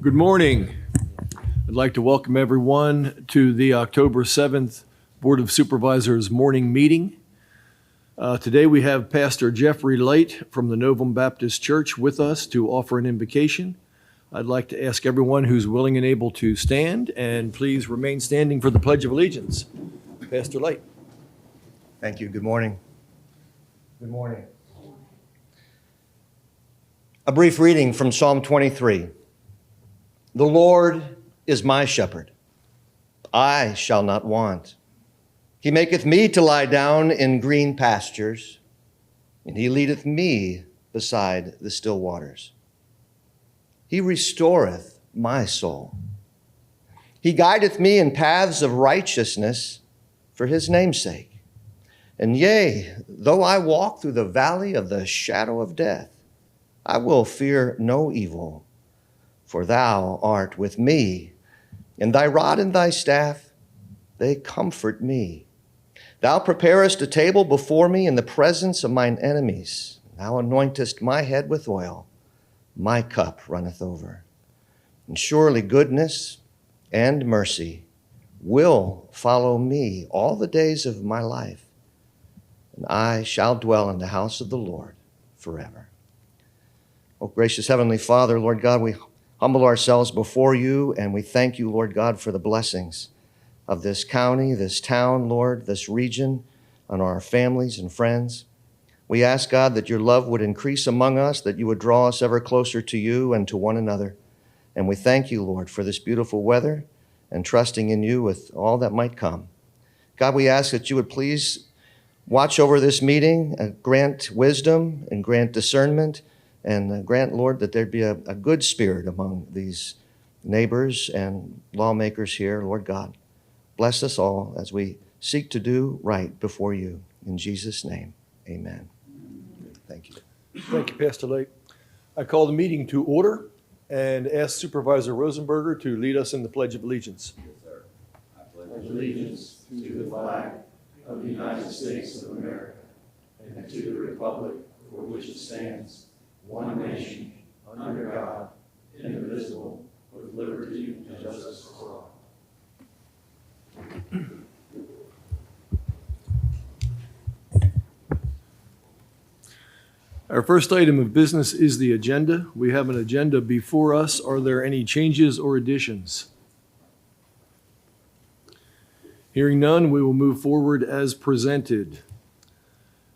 Good morning. I'd like to welcome everyone to the October 7th Board of Supervisors morning meeting. Today we have Pastor Jeffrey Light from the Novum Baptist Church with us to offer an invocation. I'd like to ask everyone who's willing and able to stand, and please remain standing for the Pledge of Allegiance. Pastor Light. Thank you. Good morning. Good morning. A brief reading from Psalm 23. The Lord is my shepherd. I shall not want. He maketh me to lie down in green pastures, and he leadeth me beside the still waters. He restoreth my soul. He guideth me in paths of righteousness for his name's sake. And yea, though I walk through the valley of the shadow of death, I will fear no evil, for thou art with me, and thy rod and thy staff, they comfort me. Thou preparest a table before me in the presence of mine enemies. Thou anointest my head with oil. My cup runneth over. And surely goodness and mercy will follow me all the days of my life, and I shall dwell in the house of the Lord forever. Oh, gracious Heavenly Father, Lord God, we humble ourselves before you, and we thank you, Lord God, for the blessings of this county, this town, Lord, this region, on our families and friends. We ask, God, that your love would increase among us, that you would draw us ever closer to you and to one another. And we thank you, Lord, for this beautiful weather and trusting in you with all that might come. God, we ask that you would please watch over this meeting, grant wisdom and grant discernment, and grant, Lord, that there'd be a good spirit among these neighbors and lawmakers here, Lord God. Bless us all as we seek to do right before you. In Jesus' name, amen. Thank you. Thank you, Pastor Light. I call the meeting to order and ask Supervisor Rosenberger to lead us in the Pledge of Allegiance. Yes, sir. I pledge allegiance to the flag of the United States of America and to the republic for which it stands, one nation, under God, indivisible, with liberty and justice for all. Our first item of business is the agenda. We have an agenda before us. Are there any changes or additions? Hearing none, we will move forward as presented.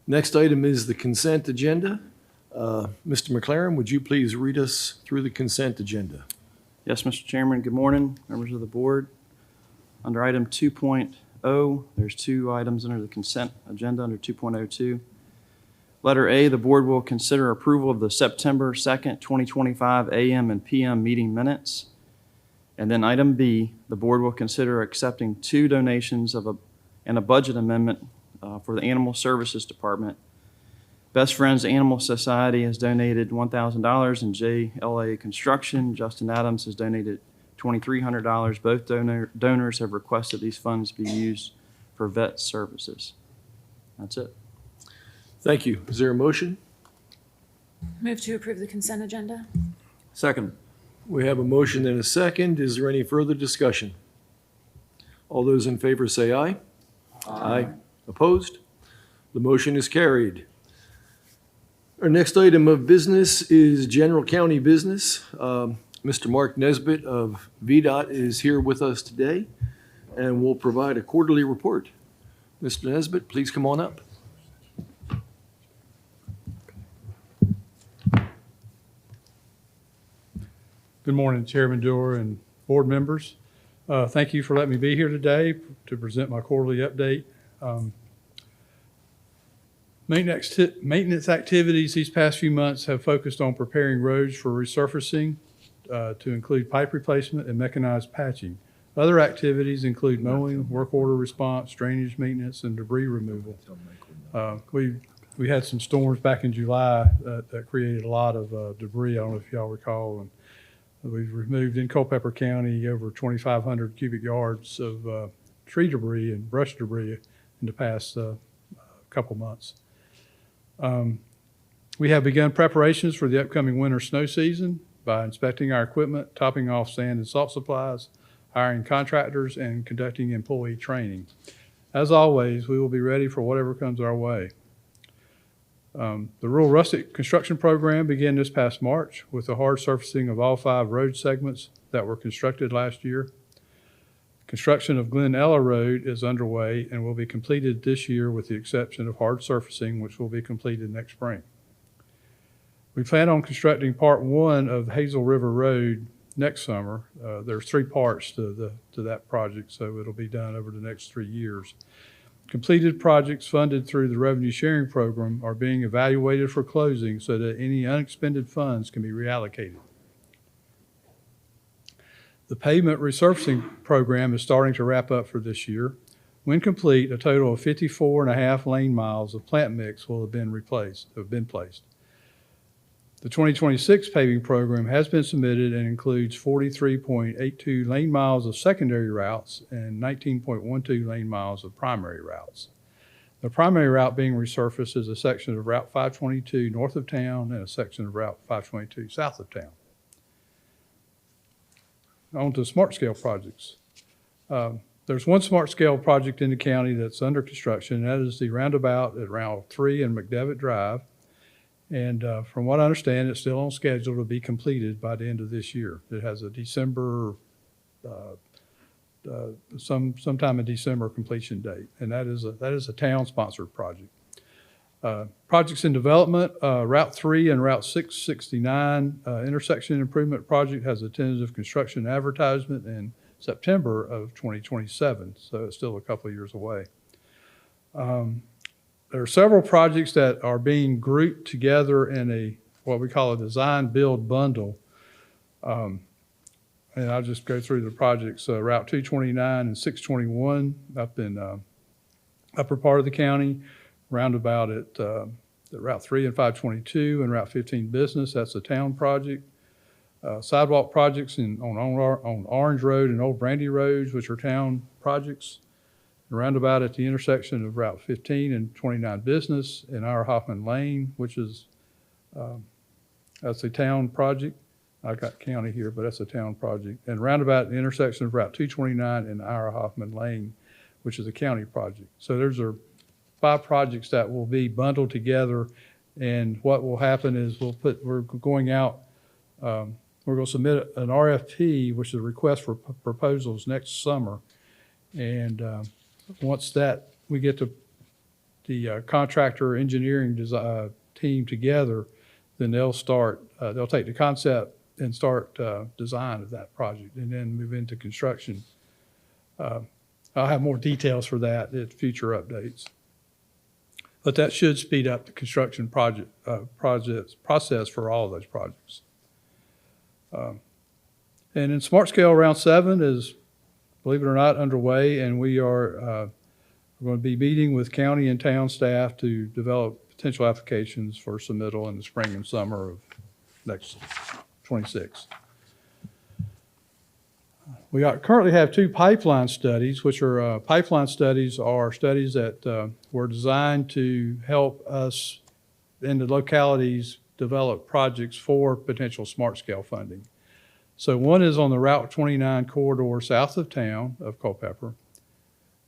Next item is the consent agenda. Mr. McLaren, would you please read us through the consent agenda? Yes, Mr. Chairman. Good morning, members of the board. Under item 2.0, there's two items under the consent agenda under 2.02. Letter A, the board will consider approval of the September 2nd, 2025 AM and PM meeting minutes. And then item B, the board will consider accepting two donations and a budget amendment for the Animal Services Department. Best Friends Animal Society has donated $1,000, and JLA Construction, Justin Adams, has donated $2,300. Both donors have requested these funds be used for vet services. That's it. Thank you. Is there a motion? Move to approve the consent agenda. Second. We have a motion and a second. Is there any further discussion? All those in favor say aye. Aye. Opposed? The motion is carried. Our next item of business is general county business. Mr. Mark Nesbitt of VDOT is here with us today and will provide a quarterly report. Mr. Nesbitt, please come on up. Good morning, Chairman Dewar and board members. Thank you for letting me be here today to present my quarterly update. Maintenance activities these past few months have focused on preparing roads for resurfacing to include pipe replacement and mechanized patching. Other activities include mowing, work order response, drainage maintenance, and debris removal. We had some storms back in July that created a lot of debris. I don't know if y'all recall. And we've removed in Culpeper County over 2,500 cubic yards of tree debris and brush debris in the past couple months. We have begun preparations for the upcoming winter snow season. by inspecting our equipment, topping off sand and salt supplies, hiring contractors, and conducting employee training. As always, we will be ready for whatever comes our way. The rural rustic construction program began this past March with the hard surfacing of all 5 road segments that were constructed last year. Construction of Glen Ella Road is underway and will be completed this year with the exception of hard surfacing, which will be completed next spring. We plan on constructing part 1 of Hazel River Road next summer. There's 3 parts to that project, so it'll be done over the next 3 years. Completed projects funded through the revenue sharing program are being evaluated for closing so that any unexpended funds can be reallocated. The pavement resurfacing program is starting to wrap up for this year. When complete, a total of 54.5 lane miles of plant mix will have been placed. The 2026 paving program has been submitted and includes 43.82 lane miles of secondary routes and 19.12 lane miles of primary routes. The primary route being resurfaced is a section of Route 522 north of town and a section of Route 522 south of town. On to smart scale projects. There's one smart scale project in the county that's under construction, and that is the roundabout at Route 3 and McDevitt Drive. And from what I understand, it's still on schedule to be completed by the end of this year. It has a December, sometime in December completion date, and that is a town-sponsored project. Projects in development, Route 3 and Route 669 intersection improvement project has a tentative construction advertisement in September of 2027, so it's still a couple of years away. There are several projects that are being grouped together in what we call a design build bundle. And I'll just go through the projects. Route 229 and 621 up in upper part of the county, roundabout at Route 3 and 522 and Route 15 business, that's a town project. Sidewalk projects on Orange Road and Old Brandy Roads, which are town projects. Roundabout at the intersection of Route 15 and 29 business in our Hoffman Lane, which is, that's a town project. I've got county here, but that's a town project. And roundabout at the intersection of Route 229 and our Hoffman Lane, which is a county project. So there's 5 projects that will be bundled together. And what will happen is we're going out, we're going to submit an RFP, which is a request for proposals next summer. And once that we get the contractor engineering team together, then they'll take the concept and start design of that project and then move into construction. I'll have more details for that at future updates. But that should speed up the construction process for all of those projects. And in Smart Scale Round 7 is, believe it or not, underway, and we're going to be meeting with county and town staff to develop potential applications for submittal in the spring and summer of next 26. We currently have 2 pipeline studies, which are pipeline studies are studies that were designed to help us in the localities develop projects for potential smart scale funding. So one is on the Route 29 corridor south of town of Culpeper.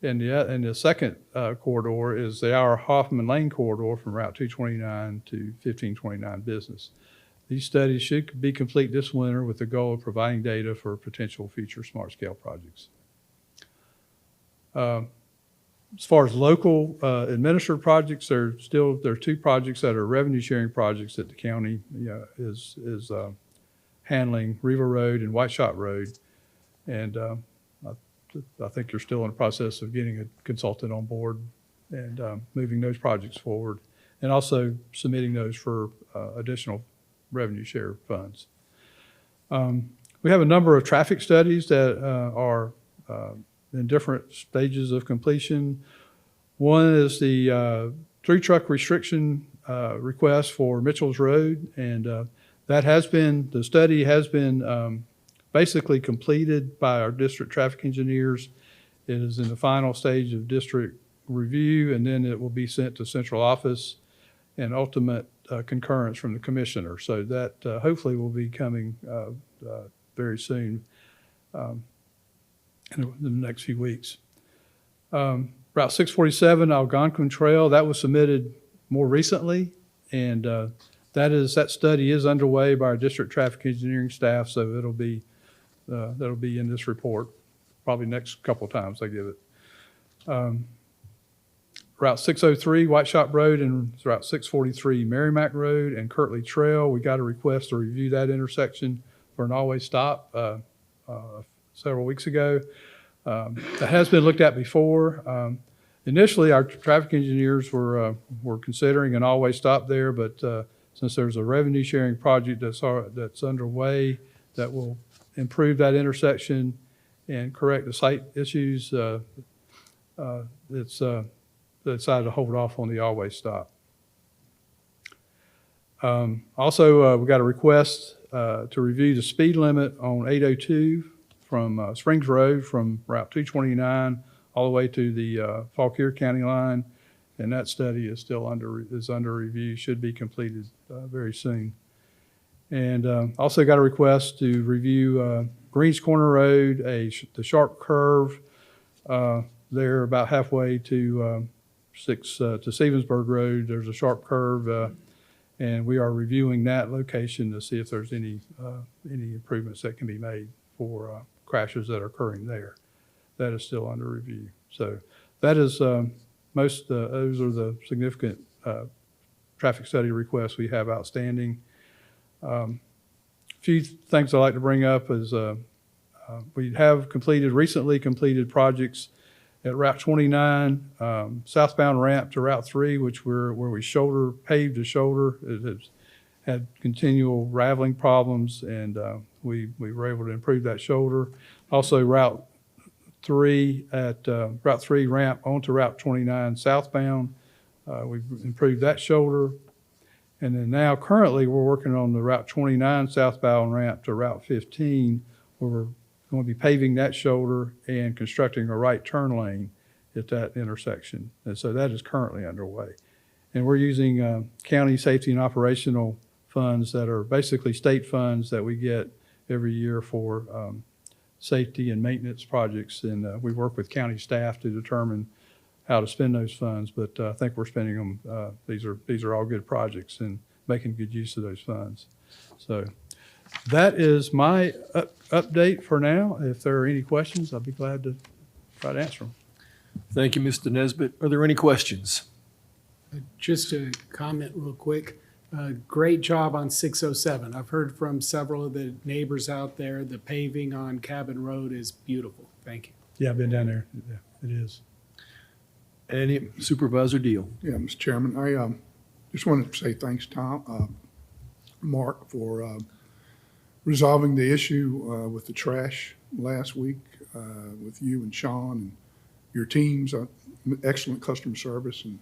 And the second corridor is the our Hoffman Lane corridor from Route 229 to 1529 business. These studies should be complete this winter with the goal of providing data for potential future smart scale projects. As far as local administered projects, there are 2 projects that are revenue sharing projects that the county is handling, Riva Road and White Shot Road. And I think you're still in the process of getting a consultant on board and moving those projects forward and also submitting those for additional revenue share funds. We have a number of traffic studies that are in different stages of completion. One is the 3 truck restriction request for Mitchell's Road, and the study has been basically completed by our district traffic engineers. It is in the final stage of district review, and then it will be sent to central office, and ultimate concurrence from the commissioner. So that hopefully will be coming very soon in the next few weeks. Route 647 Algonquin Trail, that was submitted more recently, and that study is underway by our district traffic engineering staff, so that'll be in this report probably next couple of times I give it. Route 603 White Shop Road and Route 643 Merrimack Road and Kirtley Trail, we got a request to review that intersection for an always stop several weeks ago. That has been looked at before. Initially, our traffic engineers were considering an always stop there, but since there's a revenue sharing project that's underway that will improve that intersection and correct the site issues, they decided to hold off on the always stop. Also, we got a request to review the speed limit on 802 from Springs Road from Route 229 all the way to the Fauquier County line, and that study is still under review, should be completed very soon. And also got a request to review Greens Corner Road, the sharp curve there about halfway to Stevensburg Road. There's a sharp curve, and we are reviewing that location to see if there's any improvements that can be made for crashes that are occurring there. That is still under review. So that is those are the significant traffic study requests we have outstanding. A few things I'd like to bring up is we have recently completed projects at Route 29, southbound ramp to Route 3, where we paved the shoulder. It has had continual raveling problems, and we were able to improve that shoulder. Also, Route 3 ramp onto Route 29 southbound, we've improved that shoulder. And then now currently we're working on the Route 29 southbound ramp to Route 15, where we're going to be paving that shoulder and constructing a right turn lane at that intersection. And so that is currently underway. And we're using county safety and operational funds that are basically state funds that we get every year for safety and maintenance projects. And we work with county staff to determine how to spend those funds, but I think we're spending them. These are all good projects and making good use of those funds. So that is my update for now. If there are any questions, I'll be glad to try to answer them. Thank you, Mr. Nesbitt. Are there any questions? Just a comment real quick. Great job on 607. I've heard from several of the neighbors out there, the paving on Cabin Road is beautiful. Thank you. Yeah, I've been down there. Yeah, it is. Any Supervisor Deal? Yeah, Mr. Chairman, I just wanted to say thanks, Mark, for resolving the issue with the trash last week with you and Sean and your teams. Excellent customer service, and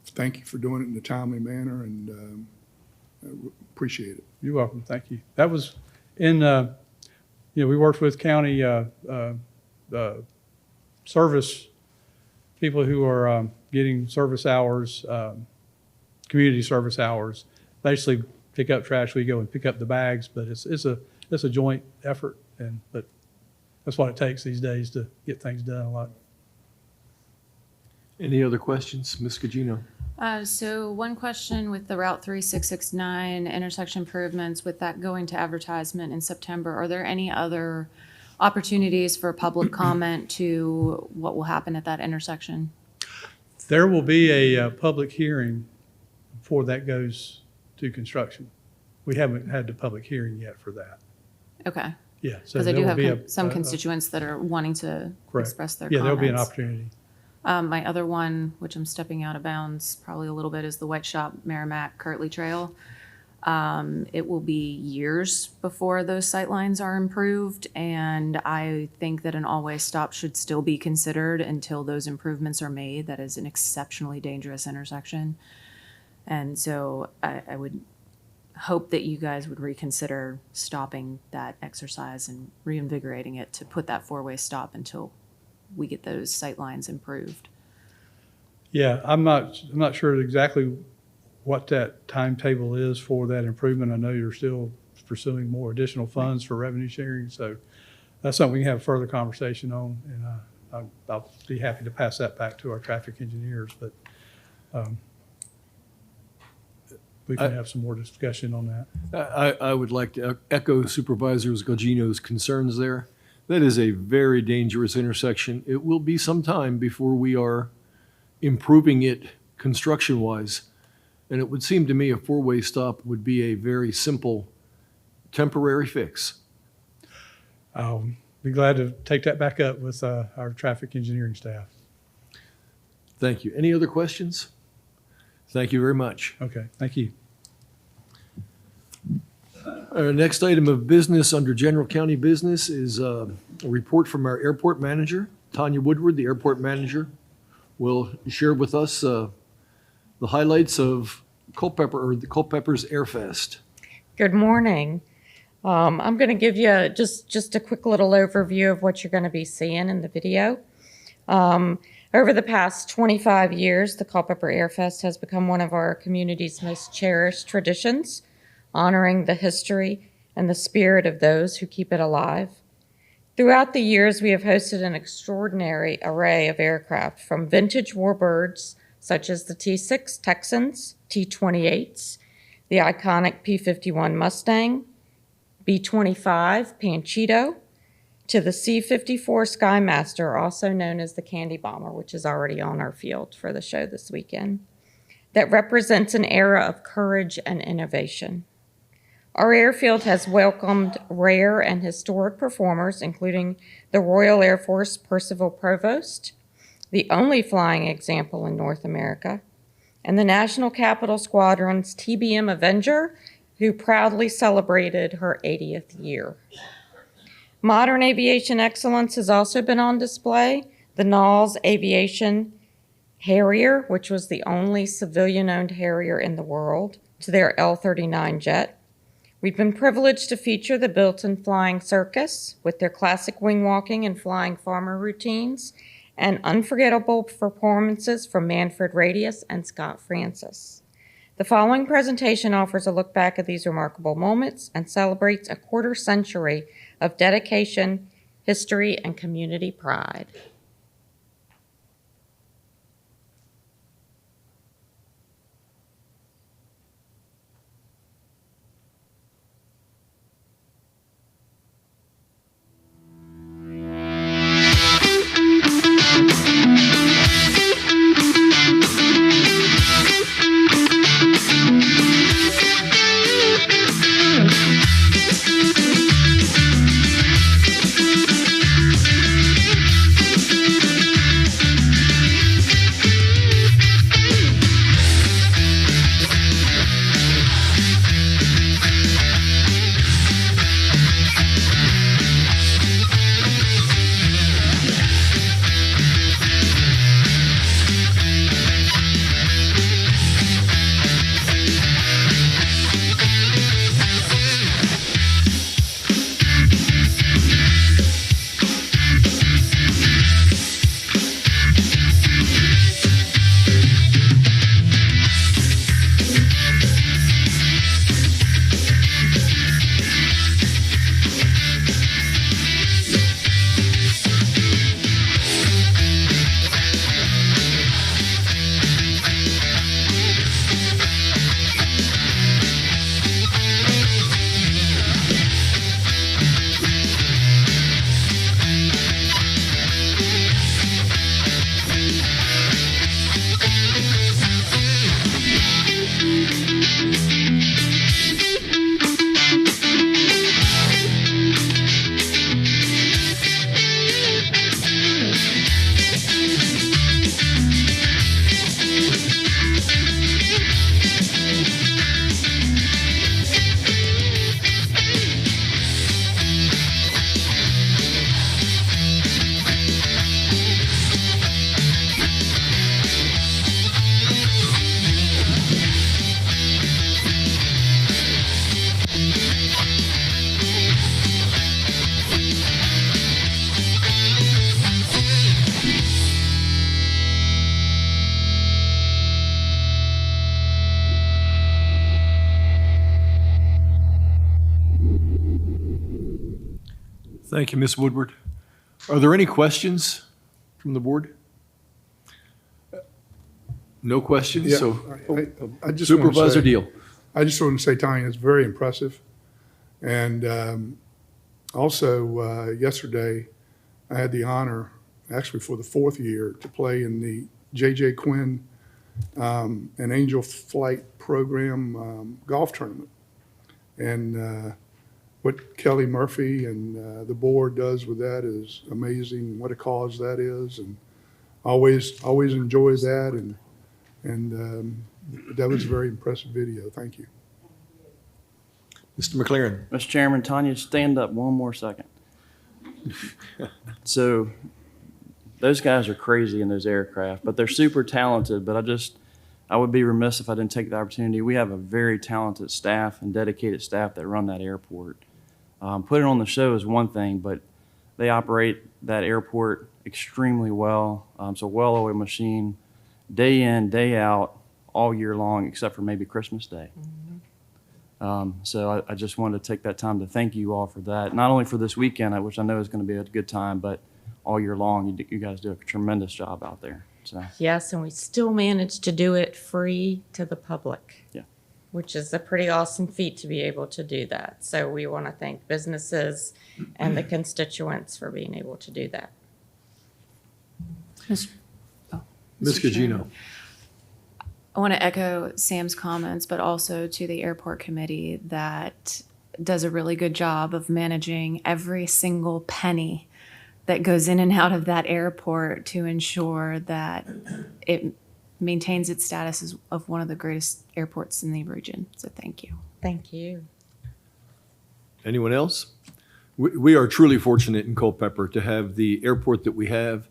thank you for doing it in a timely manner, and appreciate it. You're welcome. Thank you. That was in, we worked with county service people who are getting service hours, community service hours. Basically, pick up trash. We go and pick up the bags, but it's a joint effort, but that's what it takes these days to get things done a lot. Any other questions? Ms. Gugino? So one question with the Route 3669 intersection improvements, with that going to advertisement in September, are there any other opportunities for public comment to what will happen at that intersection? There will be a public hearing before that goes to construction. We haven't had the public hearing yet for that. Okay. Yeah. So Because I do there will have be some constituents that are wanting to correct. express their Yeah, comments. there'll be an opportunity. My other one, which I'm stepping out of bounds probably a little bit, is the White Shop Merrimack Kirtley Trail. It will be years before those sightlines are improved, and I think that an always stop should still be considered until those improvements are made. That is an exceptionally dangerous intersection. And so I would hope that you guys would reconsider stopping that exercise and reinvigorating it to put that four-way stop until we get those sightlines improved. Yeah, I'm not sure exactly what that timetable is for that improvement. I know you're still pursuing more additional funds for revenue sharing, so that's something we can have a further conversation on, and I'll be happy to pass that back to our traffic engineers, but we can have some more discussion on that. I would like to echo Supervisor Gugino's concerns there. That is a very dangerous intersection. It will be some time before we are improving it construction-wise. And it would seem to me a four-way stop would be a very simple, temporary fix. I'll be glad to take that back up with our traffic engineering staff. Thank you. Any other questions? Thank you very much. Okay, thank you. Our next item of business under general county business is a report from our airport manager. Tanya Woodward, the airport manager, will share with us the highlights of Culpeper, or the Culpeper's Airfest. Good morning. I'm going to give you just a quick little overview of what you're going to be seeing in the video. Over the past 25 years, the Culpeper Airfest has become one of our community's most cherished traditions, honoring the history and the spirit of those who keep it alive. Throughout the years, we have hosted an extraordinary array of aircraft, from vintage warbirds such as the T-6 Texans, T-28s, the iconic P-51 Mustang, B-25 Panchito, to the C-54 Skymaster, also known as the Candy Bomber, which is already on our field for the show this weekend, that represents an era of courage and innovation. Our airfield has welcomed rare and historic performers, including the Royal Air Force Percival Provost, the only flying example in North America, and the National Capital Squadron's TBM Avenger, who proudly celebrated her 80th year. Modern aviation excellence has also been on display. The Knowles Aviation Harrier, which was the only civilian-owned Harrier in the world, to their L-39 jet. We've been privileged to feature the Bilton Flying Circus with their classic wing walking and flying farmer routines, and unforgettable performances from Manfred Radius and Scott Francis. The following presentation offers a look back at these remarkable moments and celebrates a quarter century of dedication, history, and community pride. Thank you, Ms. Woodward. Are there any questions from the board? No questions, Yeah, so I just want to Supervisor say, Deal. I just want to say, Tanya, it's very impressive. And also, yesterday, I had the honor, actually for the fourth year, to play in the J.J. Quinn and Angel Flight Program golf tournament. And what Kelly Murphy and the board does with that is amazing, what a cause that is. And always enjoy that. And that was a very impressive video. Thank you. Mr. McLaren. Mr. Chairman, Tanya, stand up one more second. So those guys are crazy in those aircraft, but they're super talented. But I would be remiss if I didn't take the opportunity. We have a very talented staff and dedicated staff that run that airport. Putting on the show is one thing, but they operate that airport extremely well. It's a well-oiled machine, day in, day out, all year long, except for maybe Christmas Day. So I just wanted to take that time to thank you all for that. Not only for this weekend, which I know is going to be a good time, but all year long, you guys do a tremendous job out there. So Yes, and we still managed to do it free to the public. Yeah. Which is a pretty awesome feat to be able to do that. So we want to thank businesses and the constituents for being able to do that. Ms. Mr. Chairman. Gugino. I want to echo Sam's comments, but also to the airport committee that does a really good job of managing every single penny that goes in and out of that airport to ensure that it maintains its status as of one of the greatest airports in the region. So thank you. Thank you. Anyone else? We are truly fortunate in Culpeper to have the airport that we have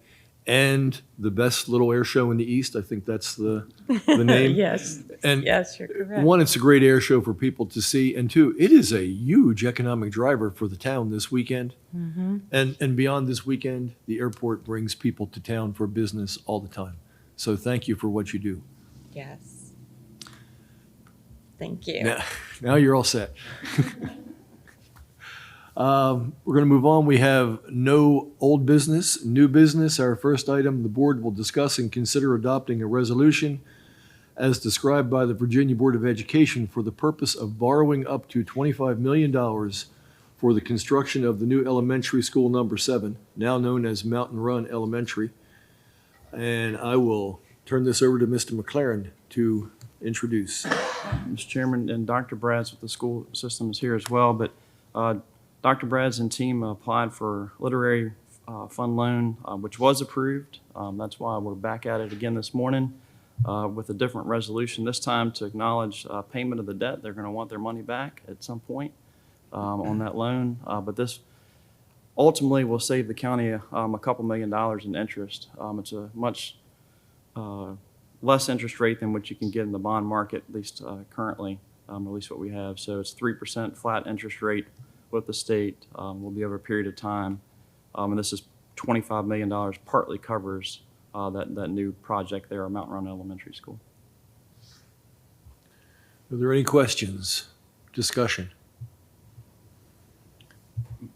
and the best little air show in the East. I think that's the name. Yes. And Yes, you're correct. one, it's a great air show for people to see, and two, it is a huge economic driver for the town this weekend. And beyond this weekend, the airport brings people to town for business all the time. So thank you for what you do. Yes. Thank you. Now you're all set. We're going to move on. We have no old business, new business. Our first item, the board will discuss and consider adopting a resolution as described by the Virginia Board of Education for the purpose of borrowing up to $25 million for the construction of the new elementary school number 7, now known as Mountain Run Elementary. And I will turn this over to Mr. McLaren to introduce. Mr. Chairman, and Dr. Brads with the school system is here as well, but Dr. Brads and team applied for literary fund loan, which was approved. That's why we're back at it again this morning with a different resolution, this time to acknowledge payment of the debt. They're going to want their money back at some point on that loan. But this ultimately will save the county a couple $1 million in interest. It's a much less interest rate than what you can get in the bond market, at least currently, at least what we have. So it's 3% flat interest rate with the state. Will be over a period of time. And this is $25 million, partly covers that new project there at Mountain Run Elementary School. Are there any questions, discussion?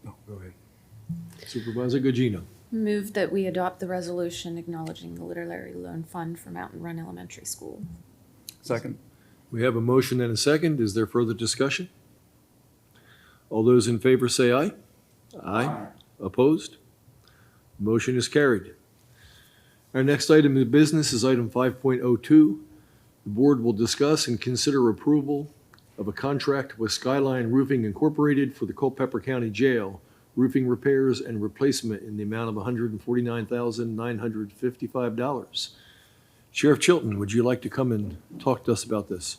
No, go ahead. Supervisor Gugino. Move that we adopt the resolution acknowledging the literary loan fund for Mountain Run Elementary School. Second. We have a motion and a second. Is there further discussion? All those in favor say aye. Aye. Opposed? Motion is carried. Our next item of business is item 5.02. The board will discuss and consider approval of a contract with Skyline Roofing Incorporated for the Culpeper County Jail, roofing repairs and replacement in the amount of $149,955. Sheriff Chilton, would you like to come and talk to us about this?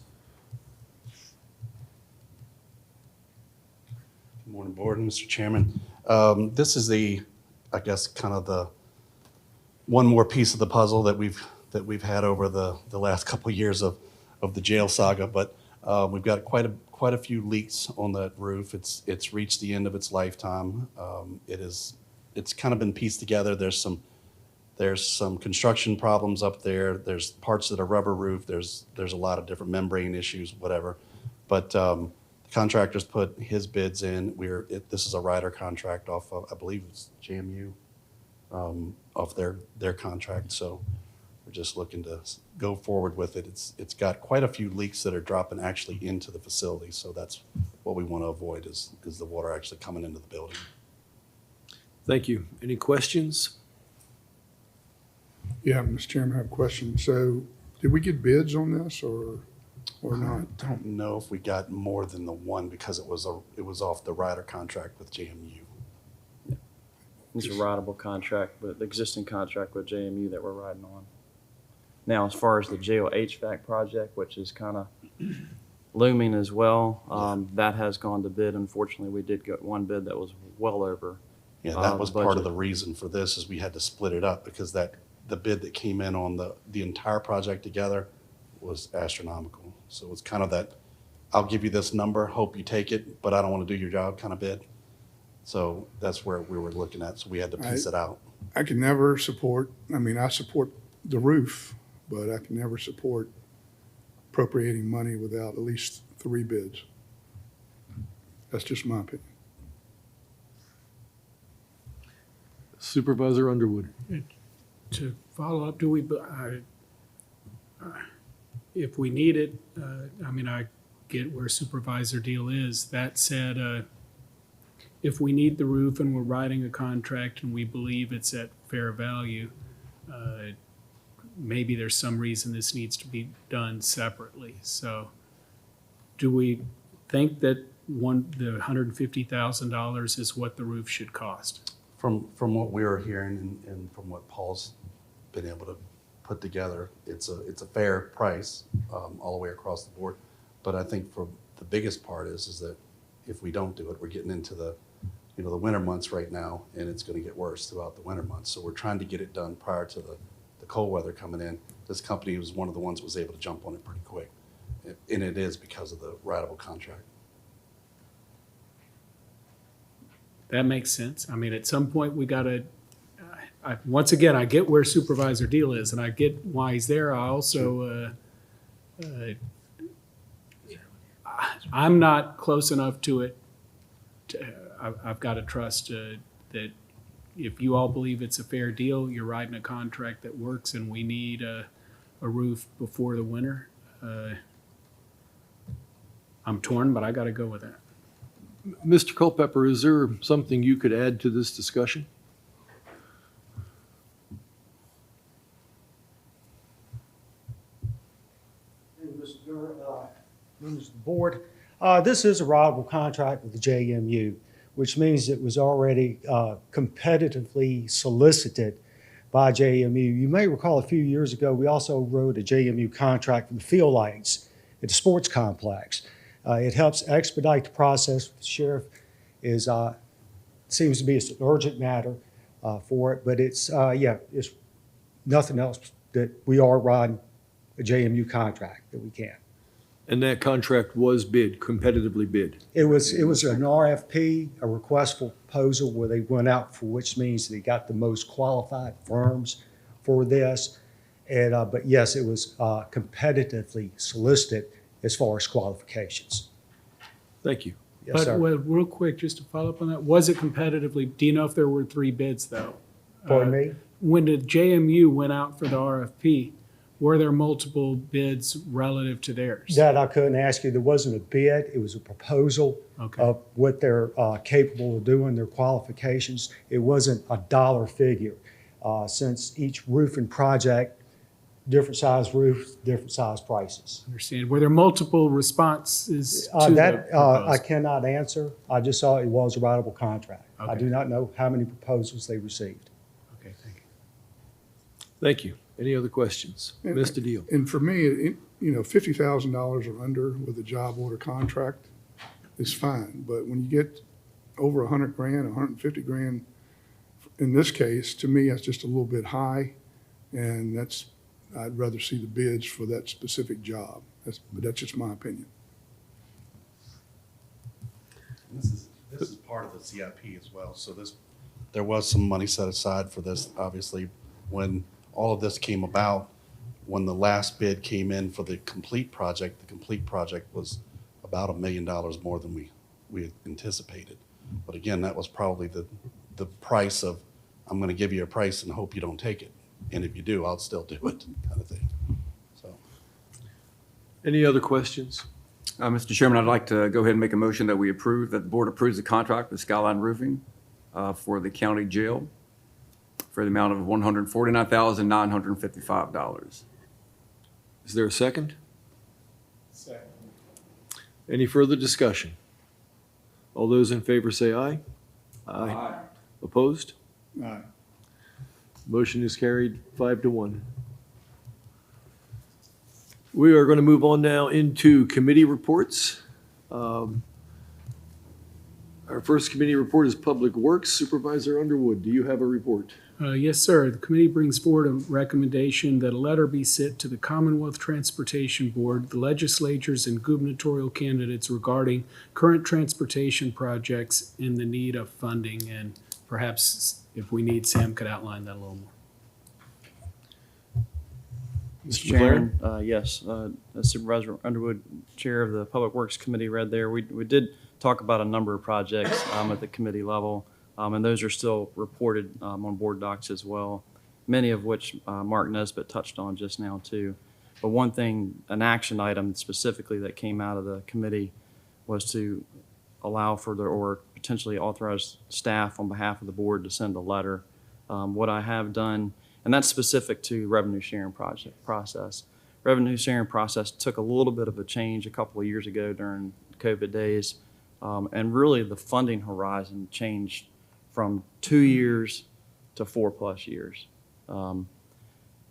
Good morning, Board and Mr. Chairman. This is I guess, kind of the one more piece of the puzzle that we've had over the last couple of years of the jail saga. But we've got quite a few leaks on that roof. It's reached the end of its lifetime. It's kind of been pieced together. There's some construction problems up there. There's parts that are rubber roof. There's a lot of different membrane issues, whatever. But The contractor's put his bids in. This is a rider contract off of, I believe it's JMU, off their contract. So we're just looking to go forward with it. It's got quite a few leaks that are dropping actually into the facility. So that's what we want to avoid is the water actually coming into the building. Thank you. Any questions? Yeah, Mr. Chairman, I have a question. So did we get bids on this or not? I don't know if we got more than the one because it was off the rider contract with JMU. It's a rideable contract, but the existing contract with JMU that we're riding on. Now, as far as the jail HVAC project, which is kind of looming as well, that has gone to bid. Unfortunately, we did get one bid that was well over. Yeah, that was part of budget. the reason for this is we had to split it up because the bid that came in on the entire project together was astronomical. So it's kind of that, I'll give you this number, hope you take it, but I don't want to do your job kind of bid. So that's where we were looking at. So we had to piece it out. I can never support, I support the roof, but I can never support appropriating money without at least 3 bids. That's just my opinion. Supervisor Underwood. To follow up, if we need it, I get where Supervisor Deal is. That said, if we need the roof and we're writing a contract and we believe it's at fair value, maybe there's some reason this needs to be done separately. So do we think that the $150,000 is what the roof should cost? From what we were hearing and from what Paul's been able to put together, it's a fair price all the way across the board. But I think for the biggest part is that if we don't do it, we're getting into the winter months right now, and it's going to get worse throughout the winter months. So we're trying to get it done prior to the cold weather coming in. This company was one of the ones that was able to jump on it pretty quick, and it is because of the rideable contract. That makes sense. At some point, we got to, once again, I get where Supervisor Deal is, and I get why he's there. I also, I'm not close enough to it. I've got to trust that if you all believe it's a fair deal, you're writing a contract that works, and we need a roof before the winter. I'm torn, but I got to go with that. Mr. Culpeper, is there something you could add to this discussion? Members of the board, this is a rideable contract with the JMU, which means it was already competitively solicited by JMU. You may recall a few years ago, we also wrote a JMU contract for the field lights at the sports complex. It helps expedite the process. The sheriff seems to be an urgent matter for it, but it's nothing else that we are riding a JMU contract that we can. And that contract was competitively bid. It was an RFP, a request for proposal, where they went out for, which means they got the most qualified firms for this. But yes, it was competitively solicited as far as qualifications. Thank you. Yes, sir. Well, real quick, just to follow up on that, was it competitively? Do you know if there were 3 bids, though? Pardon me? When the JMU went out for the RFP, were there multiple bids relative to theirs? That I couldn't ask you. There wasn't a bid. It was a proposal of what they're capable of doing, their qualifications. It wasn't a dollar figure. Since each roofing project, different size roofs, different size prices. Understand. Were there multiple responses to That the I proposal? cannot answer. I just saw it was a rideable contract. I Okay. do not know how many proposals they received. Okay, thank you. Thank you. Any other questions? Mr. Deal. And for me, $50,000 or under with a job order contract is fine. But when you get over $100 grand, $150 grand, in this case, to me, that's just a little bit high. And I'd rather see the bids for that specific job. But that's just my opinion. This is part of the CIP as well. So there was some money set aside for this. Obviously, when all of this came about, when the last bid came in for the complete project was about $1 million more than we had anticipated. But again, that was probably the price of, I'm going to give you a price and hope you don't take it. And if you do, I'll still do it, kind of thing. So, Any other questions? Mr. Chairman, I'd like to go ahead and make a motion that the board approves the contract with Skyline Roofing for the county jail for the amount of $149,955. Is there a second? Second. Any further discussion? All those in favor say aye. Aye. Opposed? Aye. Motion is carried 5-1. We are going to move on now into committee reports. Our first committee report is Public Works. Supervisor Underwood, do you have a report? Yes, sir. The committee brings forward a recommendation that a letter be sent to the Commonwealth Transportation Board, the legislatures, and gubernatorial candidates regarding current transportation projects in the need of funding. And perhaps if we need, Sam could outline that a little more. Mr. Mr. Chairman, yes, as Supervisor Underwood, Chair of the Public Works Committee, read there, we did talk about a number of projects at the committee level, and those are still reported on board docs as well, many of which Mark Nesbitt touched on just now too. But one thing, an action item specifically that came out of the committee was to allow for or potentially authorize staff on behalf of the board to send a letter. What I have done, and that's specific to revenue sharing process. Revenue sharing process took a little bit of a change a couple of years ago during COVID days. And really the funding horizon changed from 2 years to 4+ years.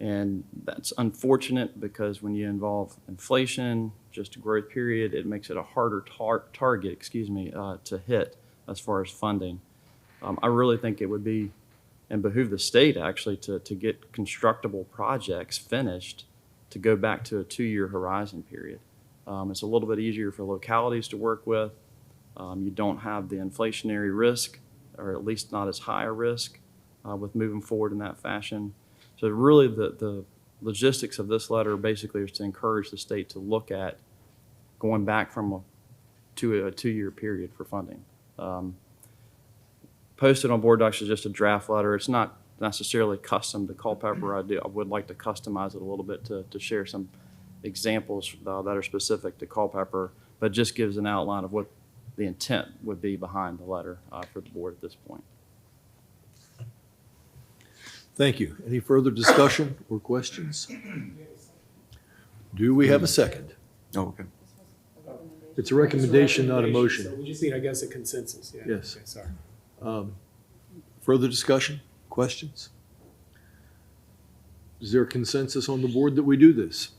And that's unfortunate because when you involve inflation, just a growth period, it makes it a harder target, to hit as far as funding. I really think it would be and behoove the state actually to get constructible projects finished to go back to a 2-year horizon period. It's a little bit easier for localities to work with. You don't have the inflationary risk, or at least not as high a risk with moving forward in that fashion. So really the logistics of this letter basically is to encourage the state to look at going back to a 2-year period for funding. Posted on board docs is just a draft letter. It's not necessarily custom to Culpeper. I would like to customize it a little bit to share some examples that are specific to Culpeper, but just gives an outline of what the intent would be behind the letter for the board at this point. Thank you. Any further discussion or questions? Do we have a second? Oh, okay. It's a recommendation, not a motion. So we just need, I guess, a consensus. Yeah. Yes. Okay, sorry. Further discussion, questions? Is there a consensus on the board that we do this?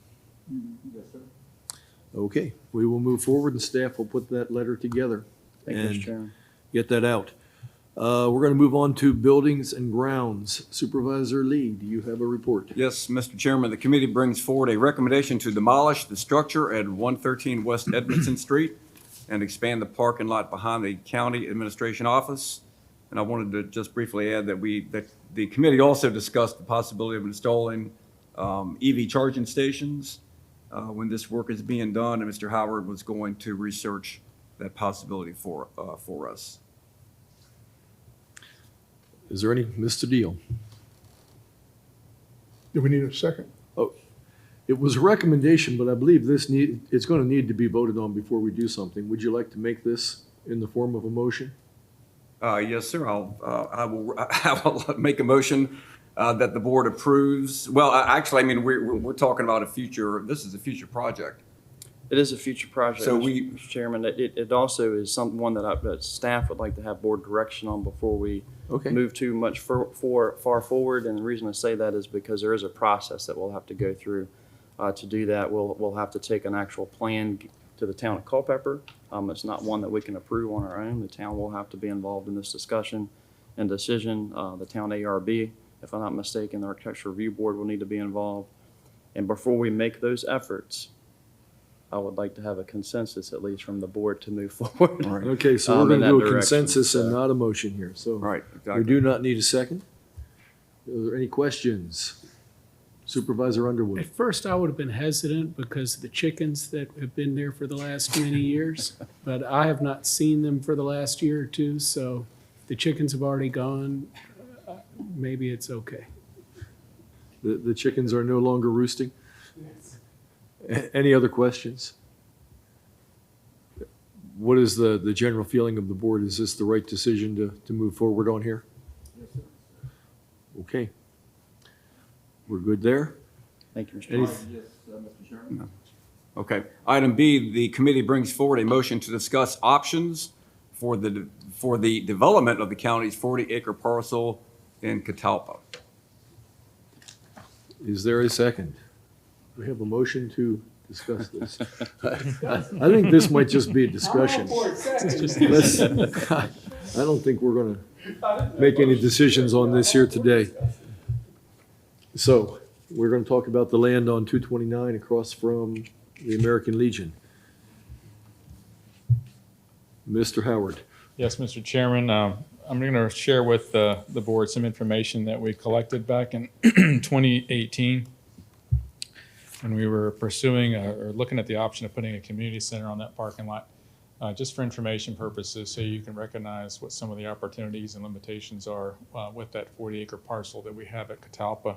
Yes, sir. Okay, we will move forward and staff will put that letter together Thank you, and Mr. Chairman. get that out. We're going to move on to buildings and grounds. Supervisor Lee, do you have a report? Yes, Mr. Chairman, the committee brings forward a recommendation to demolish the structure at 113 West Edmondson Street and expand the parking lot behind the county administration office. And I wanted to just briefly add that the committee also discussed the possibility of installing EV charging stations when this work is being done, and Mr. Howard was going to research that possibility for us. Is there any, Mr. Deal? Do we need a second? It was a recommendation, but I believe it's going to need to be voted on before we do something. Would you like to make this in the form of a motion? Yes, sir. I will make a motion that the board approves. Well, actually, I mean, we're talking about this is a future project. It is a future project, So Mr. Chairman. It also is one that staff would like to have board direction on before we Okay. move too much far forward. And the reason I say that is because there is a process that we'll have to go through to do that. We'll have to take an actual plan to the town of Culpeper. It's not one that we can approve on our own. The town will have to be involved in this discussion and decision. The town ARB, if I'm not mistaken, the Architecture Review Board will need to be involved. And before we make those efforts, I would like to have a consensus, at least from the board, to move forward. Right. Okay, so we're in going to that do a direction, consensus and so. not a motion here. So Right, we exactly. do not need a second. Are there any questions? Supervisor Underwood. At first, I would have been hesitant because of the chickens that have been there for the last many years, but I have not seen them for the last year or two, so if the chickens have already gone, maybe it's okay. The chickens are no longer roosting? Any other questions? What is the general feeling of the board? Is this the right decision to move forward on here? Okay. We're good there? Thank you, Mr. Any- Chairman. Okay. Item B, the committee brings forward a motion to discuss options for the development of the county's 40-acre parcel in Catalpa. Is there a second? We have a motion to discuss this. I think this might just be a discussion. Let's- I don't think we're going to make any decisions on this here today. So we're going to talk about the land on 229 across from the American Legion. Mr. Howard. Yes, Mr. Chairman, I'm going to share with the board some information that we collected back in 2018 when we were pursuing or looking at the option of putting a community center on that parking lot, just for information purposes, so you can recognize what some of the opportunities and limitations are with that 40-acre parcel that we have at Catalpa.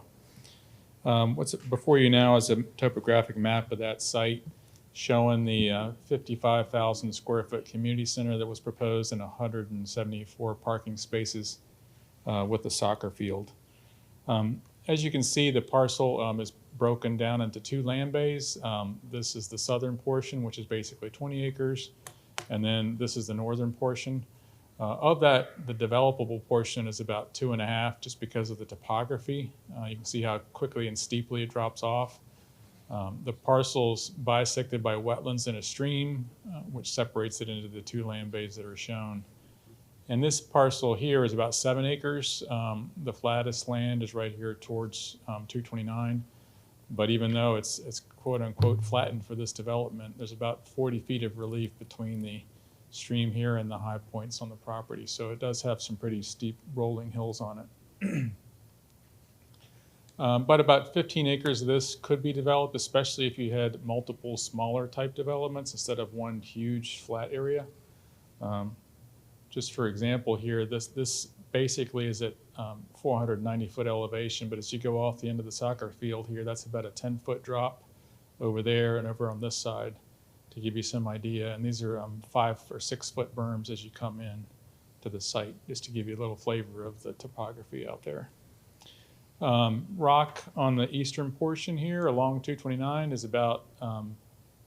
What's before you now is a topographic map of that site showing the 55,000 square foot community center that was proposed and 174 parking spaces with the soccer field. As you can see, the parcel is broken down into two land bays. This is the southern portion, which is basically 20 acres, and then this is the northern portion. Of that, the developable portion is about 2.5 just because of the topography. You can see how quickly and steeply it drops off. The parcel's bisected by wetlands and a stream, which separates it into the two land bays that are shown. And this parcel here is about 7 acres. The flattest land is right here towards 229. But even though it's quote unquote flattened for this development, there's about 40 feet of relief between the stream here and the high points on the property. So it does have some pretty steep rolling hills on it. But about 15 acres of this could be developed, especially if you had multiple smaller type developments instead of one huge flat area. Just for example here, this basically is at 490-foot elevation, but as you go off the end of the soccer field here, that's about a 10-foot drop over there and over on this side, to give you some idea. And these are 5 or 6 foot berms as you come in to the site, just to give you a little flavor of the topography out there. Rock on the eastern portion here along 229 is about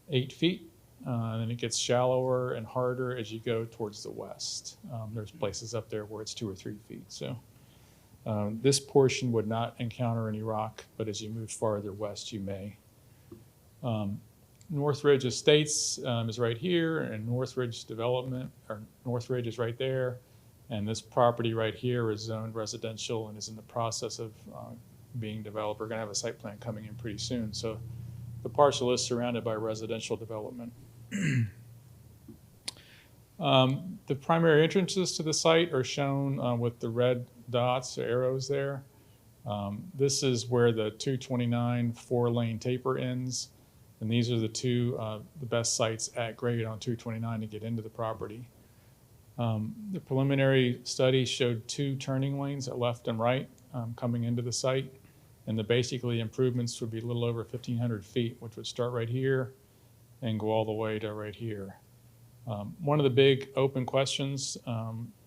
8 feet. And then it gets shallower and harder as you go towards the west. There's places up there where it's 2 or 3 feet. So this portion would not encounter any rock, but as you move farther west, you may. Northridge Estates is right here, and Northridge Development, or Northridge is right there. And this property right here is zoned residential and is in the process of being developed. We're going to have a site plan coming in pretty soon. So the parcel is surrounded by residential development. The primary entrances to the site are shown with the red dots, or arrows there. This is where the 229 4-lane taper ends. And these are the two, the best sites at grade on 229 to get into the property. The preliminary study showed 2 turning lanes at left and right coming into the site. And the basically improvements would be a little over 1,500 feet, which would start right here and go all the way to right here. One of the big open questions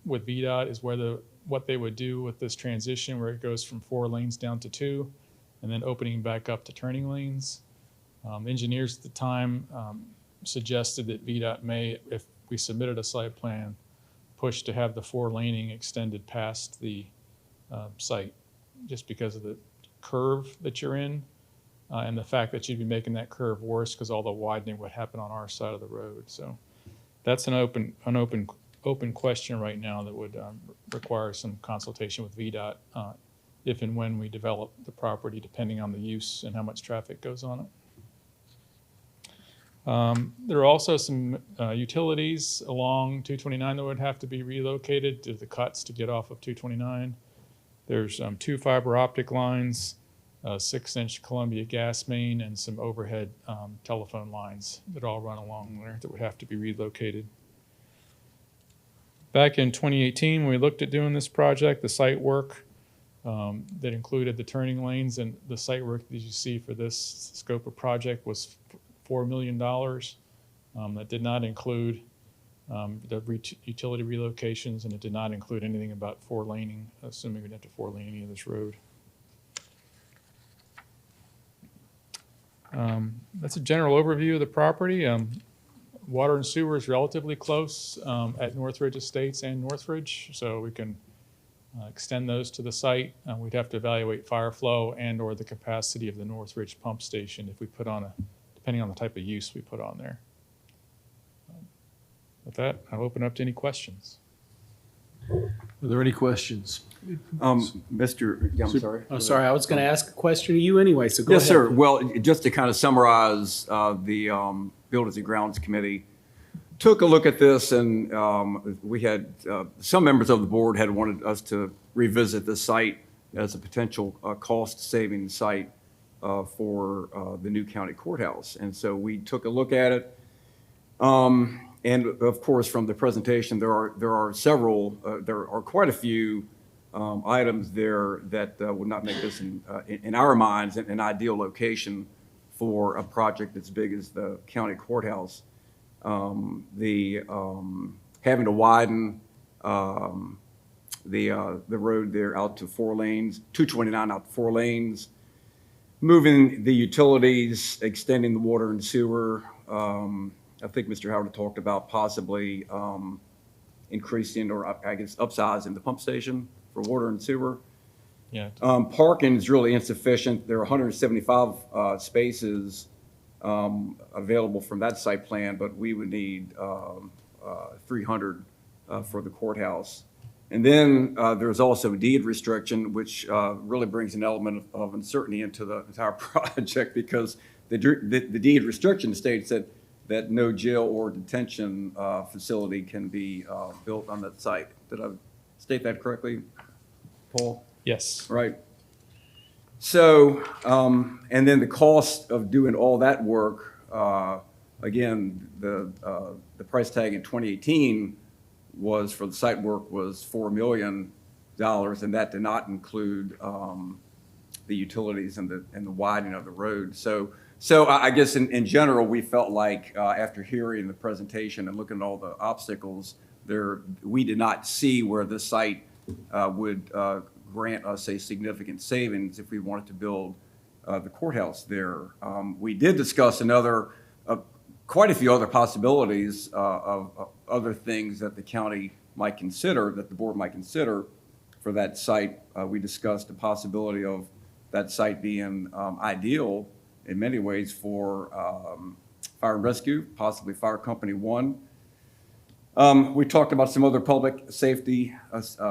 with VDOT is what they would do with this transition where it goes from 4 lanes down to 2 and then opening back up to turning lanes. Engineers at the time suggested that VDOT may, if we submitted a site plan, push to have the 4 laning extended past the site, just because of the curve that you're in and the fact that you'd be making that curve worse because all the widening would happen on our side of the road. So that's an open question right now that would require some consultation with VDOT if and when we develop the property, depending on the use and how much traffic goes on it. There are also some utilities along 229 that would have to be relocated to the cuts to get off of 229. There's 2 fiber optic lines a 6-inch Columbia gas main, and some overhead telephone lines that all run along there that would have to be relocated. Back in 2018, when we looked at doing this project, the site work that included the turning lanes and the site work that you see for this scope of project was $4 million. That did not include utility relocations, and it did not include anything about four-laning, assuming we'd have to four-lane any of this road. That's a general overview of the property. Water and sewer is relatively close at Northridge Estates and Northridge, so we can extend those to the site. We'd have to evaluate fire flow and or the capacity of the Northridge pump station if we put on depending on the type of use we put on there. With that, I'll open up to any questions. Are there any questions? I'm sorry. Oh, sorry, I was going to ask a question to you anyway, so go ahead. Yes, sir. Well, just to kind of summarize, the Buildings and Grounds Committee took a look at this, and we had some members of the board had wanted us to revisit the site as a potential cost-saving site for the new county courthouse. And so we took a look at it. And of course, from the presentation, there are quite a few items there that would not make this, in our minds, an ideal location for a project as big as the county courthouse. Having to widen the road there out to 4 lanes, 229 out to 4 lanes, moving the utilities, extending the water and sewer. I think Mr. Howard talked about possibly increasing or I guess upsizing the pump station for water and sewer. Yeah. Parking is really insufficient. There are 175 spaces available from that site plan, but we would need 300 for the courthouse. And then there's also deed restriction, which really brings an element of uncertainty into the entire project, because the deed restriction states that no jail or detention facility can be built on that site. Did I state that correctly, Paul? Yes. Right. So, and then the cost of doing all that work, again, the price tag in 2018 was for the site work was $4 million, and that did not include the utilities and the widening of the road. So I guess in general, we felt like after hearing the presentation and looking at all the obstacles there, we did not see where this site would grant us a significant savings if we wanted to build the courthouse there. We did discuss quite a few other possibilities of other things that the county might consider, that the board might consider for that site. We discussed the possibility of that site being ideal in many ways for fire and rescue, possibly Fire Company 1. We talked about some other public safety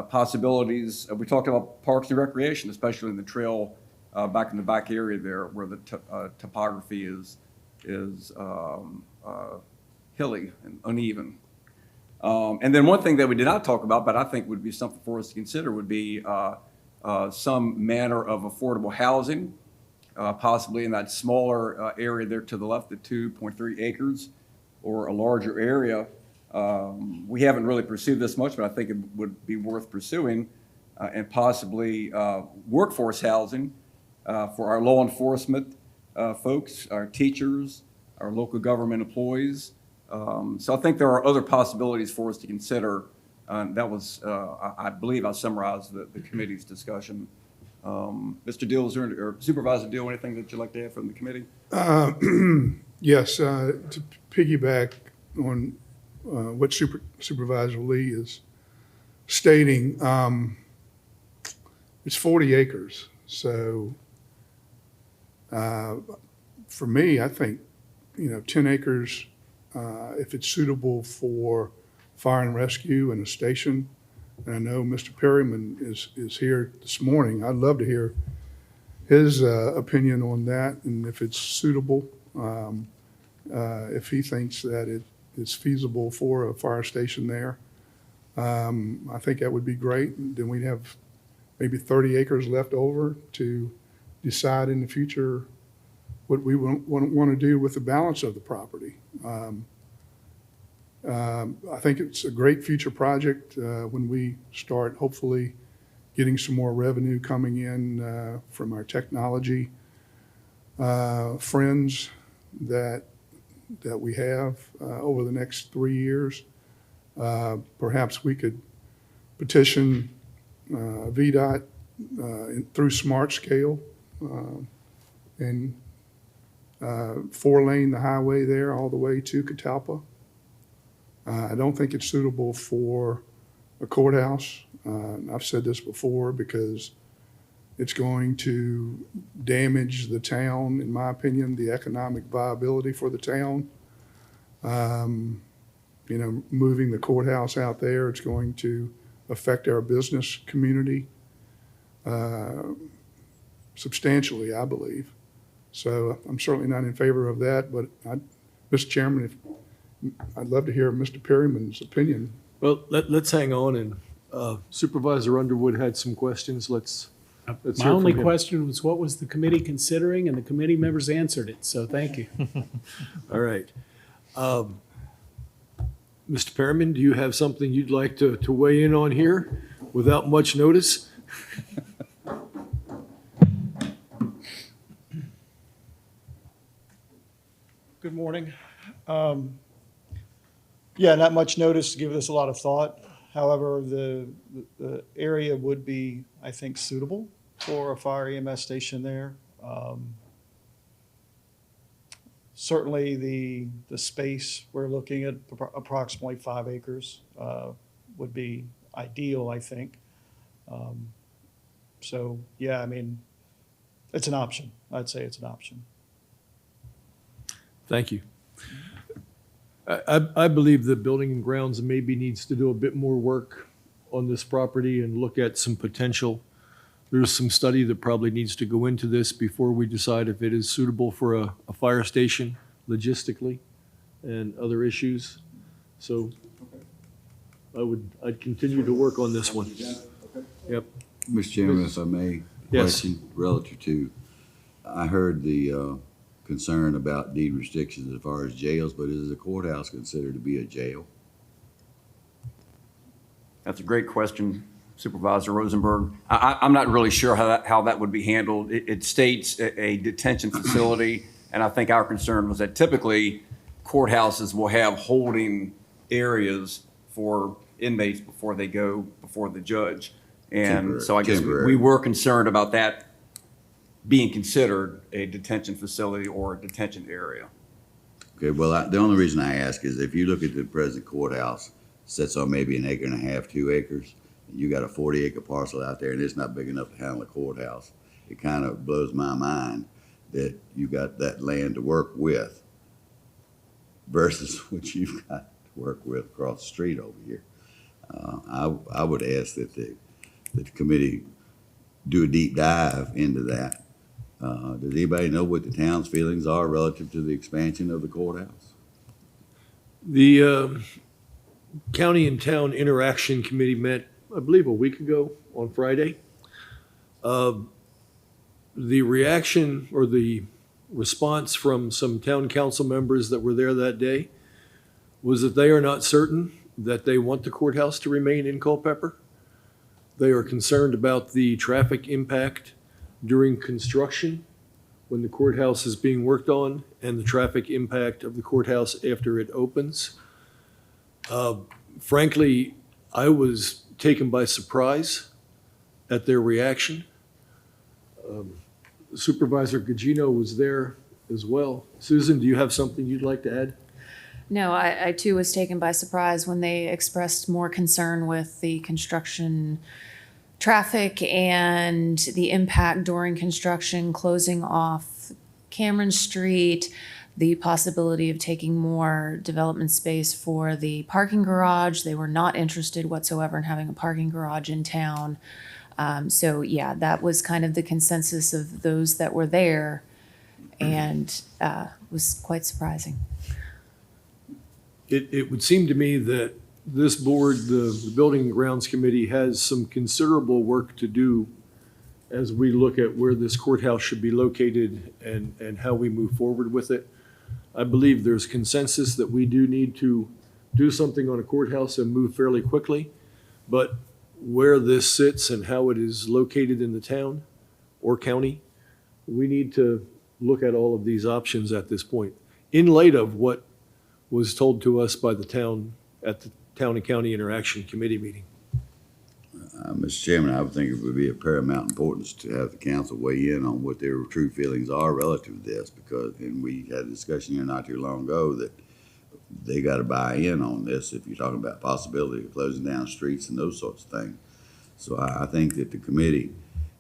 possibilities. We talked about parks and recreation, especially in the trail back in the back area there where the topography is hilly and uneven. And then one thing that we did not talk about, but I think would be something for us to consider, would be some manner of affordable housing, possibly in that smaller area there to the left, the 2.3 acres, or a larger area. We haven't really pursued this much, but I think it would be worth pursuing, and possibly workforce housing for our law enforcement folks, our teachers, our local government employees. So I think there are other possibilities for us to consider. That was, I believe I summarized the committee's discussion. Mr. Deal, or Supervisor Deal, anything that you'd like to add from the committee? Yes, to piggyback on what Supervisor Lee is stating, it's 40 acres. So for me, I think, 10 acres, if it's suitable for fire and rescue and a station. And I know Mr. Perryman is here this morning. I'd love to hear his opinion on that, and if it's suitable, if he thinks that it is feasible for a fire station there. I think that would be great. Then we'd have maybe 30 acres left over to decide in the future what we want to do with the balance of the property. I think it's a great future project when we start hopefully getting some more revenue coming in from our technology friends that we have over the next 3 years. Perhaps we could petition VDOT through Smart Scale and 4-lane the highway there all the way to Catalpa. I don't think it's suitable for a courthouse. I've said this before because it's going to damage the town, in my opinion, the economic viability for the town. Moving the courthouse out there, it's going to affect our business community substantially, I believe. So I'm certainly not in favor of that, but Mr. Chairman, I'd love to hear Mr. Perryman's opinion. Well, let's hang on, and Supervisor Underwood had some questions. Let's My hear only from him. question was, what was the committee considering? And the committee members answered it, so thank you. All right. Mr. Perryman, do you have something you'd like to weigh in on here without much notice? Good morning. Yeah, not much notice to give this a lot of thought. However, the area would be, I think, suitable for a fire EMS station there. Certainly, the space, we're looking at approximately 5 acres, would be ideal, I think. So, yeah, I mean, it's an option. I'd say it's an option. Thank you. I believe the Building and Grounds maybe needs to do a bit more work on this property and look at some potential. There's some study that probably needs to go into this before we decide if it is suitable for a fire station logistically and other issues. So I'd continue to work on this one. Yep. Mr. Chairman, if I may, Yes. question relative to, I heard the concern about deed restrictions as far as jails, but is the courthouse considered to be a jail? That's a great question, Supervisor Rosenberg. I'm not really sure how that would be handled. It states a detention facility, and I think our concern was that typically courthouses will have holding areas for inmates before they go before the judge. And so I guess we were concerned about that being considered a detention facility or a detention area. Okay, well, the only reason I ask is if you look at the present courthouse, sits on maybe 1.5 acres, 2 acres, you got a 40-acre parcel out there and it's not big enough to handle a courthouse. It kind of blows my mind that you got that land to work with versus what you've got to work with across the street over here. I would ask that the committee do a deep dive into that. Does anybody know what the town's feelings are relative to the expansion of the courthouse? The County and Town Interaction Committee met, I believe, a week ago on Friday. The reaction or the response from some town council members that were there that day was that they are not certain that they want the courthouse to remain in Culpeper. They are concerned about the traffic impact during construction when the courthouse is being worked on and the traffic impact of the courthouse after it opens. Frankly, I was taken by surprise at their reaction. Supervisor Gugino was there as well. Susan, do you have something you'd like to add? No, I too was taken by surprise when they expressed more concern with the construction traffic and the impact during construction, closing off Cameron Street, the possibility of taking more development space for the parking garage. They were not interested whatsoever in having a parking garage in town. So yeah, that was kind of the consensus of those that were there, and was quite surprising. It would seem to me that this board, the Building and Grounds Committee, has some considerable work to do as we look at where this courthouse should be located and how we move forward with it. I believe there's consensus that we do need to do something on a courthouse and move fairly quickly. But where this sits and how it is located in the town or county, we need to look at all of these options at this point, in light of what was told to us by the town at the Town and County Interaction Committee meeting. Mr. Chairman, I would think it would be of paramount importance to have the council weigh in on what their true feelings are relative to this, because, and we had a discussion here not too long ago that they got to buy in on this if you're talking about possibility of closing down streets and those sorts of things. So I think that the committee,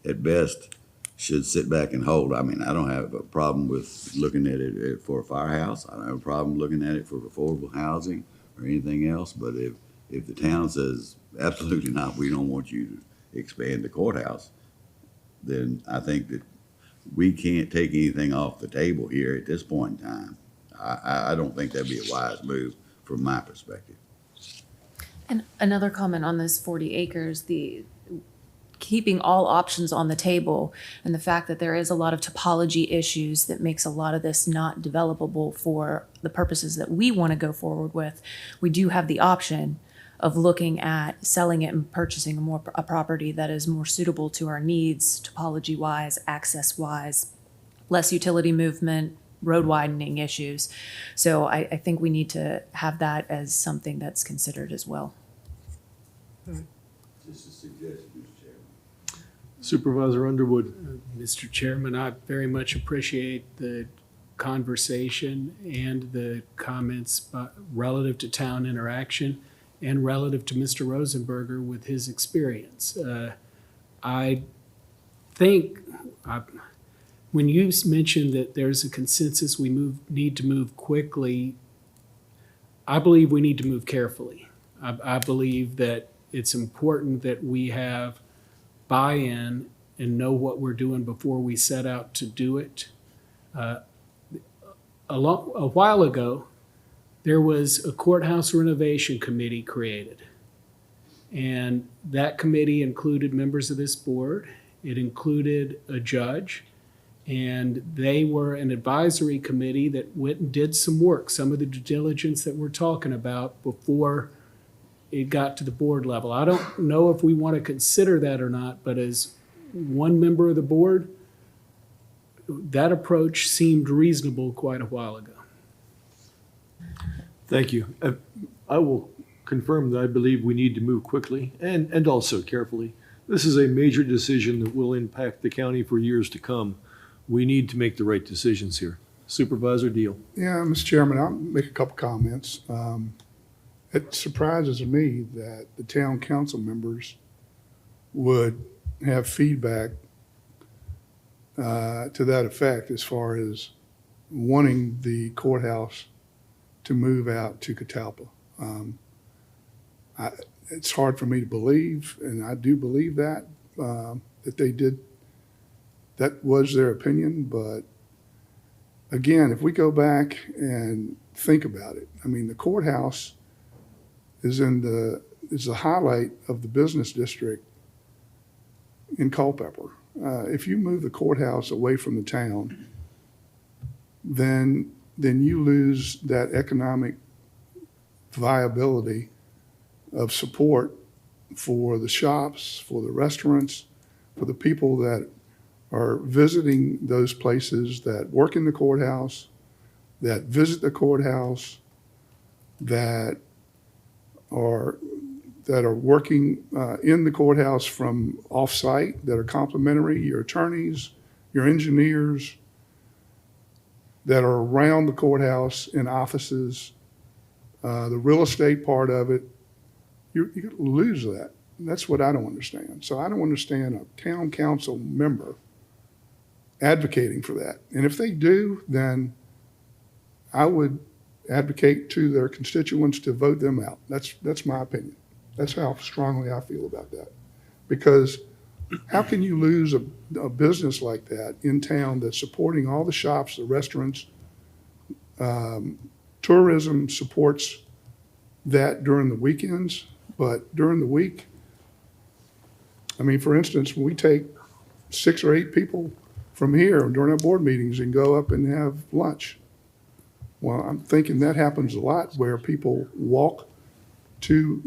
at best, should sit back and hold. I mean, I don't have a problem with looking at it for a firehouse. I don't have a problem looking at it for affordable housing or anything else. But if the town says, absolutely not, we don't want you to expand the courthouse, then I think that we can't take anything off the table here at this point in time. I don't think that'd be a wise move from my perspective. And another comment on this 40 acres, the keeping all options on the table and the fact that there is a lot of topology issues that makes a lot of this not developable for the purposes that we want to go forward with. We do have the option of looking at selling it and purchasing a property that is more suitable to our needs, topology wise, access wise, less utility movement, road widening issues. So I think we need to have that as something that's considered as well. Just a suggestion, Mr. Chairman. Supervisor Underwood. Mr. Chairman, I very much appreciate the conversation and the comments relative to town interaction and relative to Mr. Rosenberger with his experience. I think when you mentioned that there's a consensus we need to move quickly, I believe we need to move carefully. I believe that it's important that we have buy-in and know what we're doing before we set out to do it. A while ago, there was a courthouse renovation committee created. And that committee included members of this board. It included a judge. And they were an advisory committee that went and did some work, some of the due diligence that we're talking about before it got to the board level. I don't know if we want to consider that or not, but as one member of the board, that approach seemed reasonable quite a while ago. Thank you. I will confirm that I believe we need to move quickly and also carefully. This is a major decision that will impact the county for years to come. We need to make the right decisions here. Supervisor Deal. Yeah, Mr. Chairman, I'll make a couple comments. It surprises me that the town council members would have feedback to that effect as far as wanting the courthouse to move out to Catalpa. It's hard for me to believe, and I do believe that they did. That was their opinion, but again, if we go back and think about it, I mean, the courthouse is the highlight of the business district in Culpeper. If you move the courthouse away from the town, then you lose that economic viability of support for the shops, for the restaurants, for the people that are visiting those places, that work in the courthouse, that visit the courthouse, that are working in the courthouse from off-site, that are complimentary, your attorneys, your engineers, that are around the courthouse in offices, the real estate part of it. You lose that. And that's what I don't understand. So I don't understand a town council member advocating for that. And if they do, then I would advocate to their constituents to vote them out. That's my opinion. That's how strongly I feel about that. Because how can you lose a business like that in town that's supporting all the shops, the restaurants? Tourism supports that during the weekends, but during the week, I mean, for instance, when we take 6 or 8 people from here during our board meetings and go up and have lunch. Well, I'm thinking that happens a lot where people walk to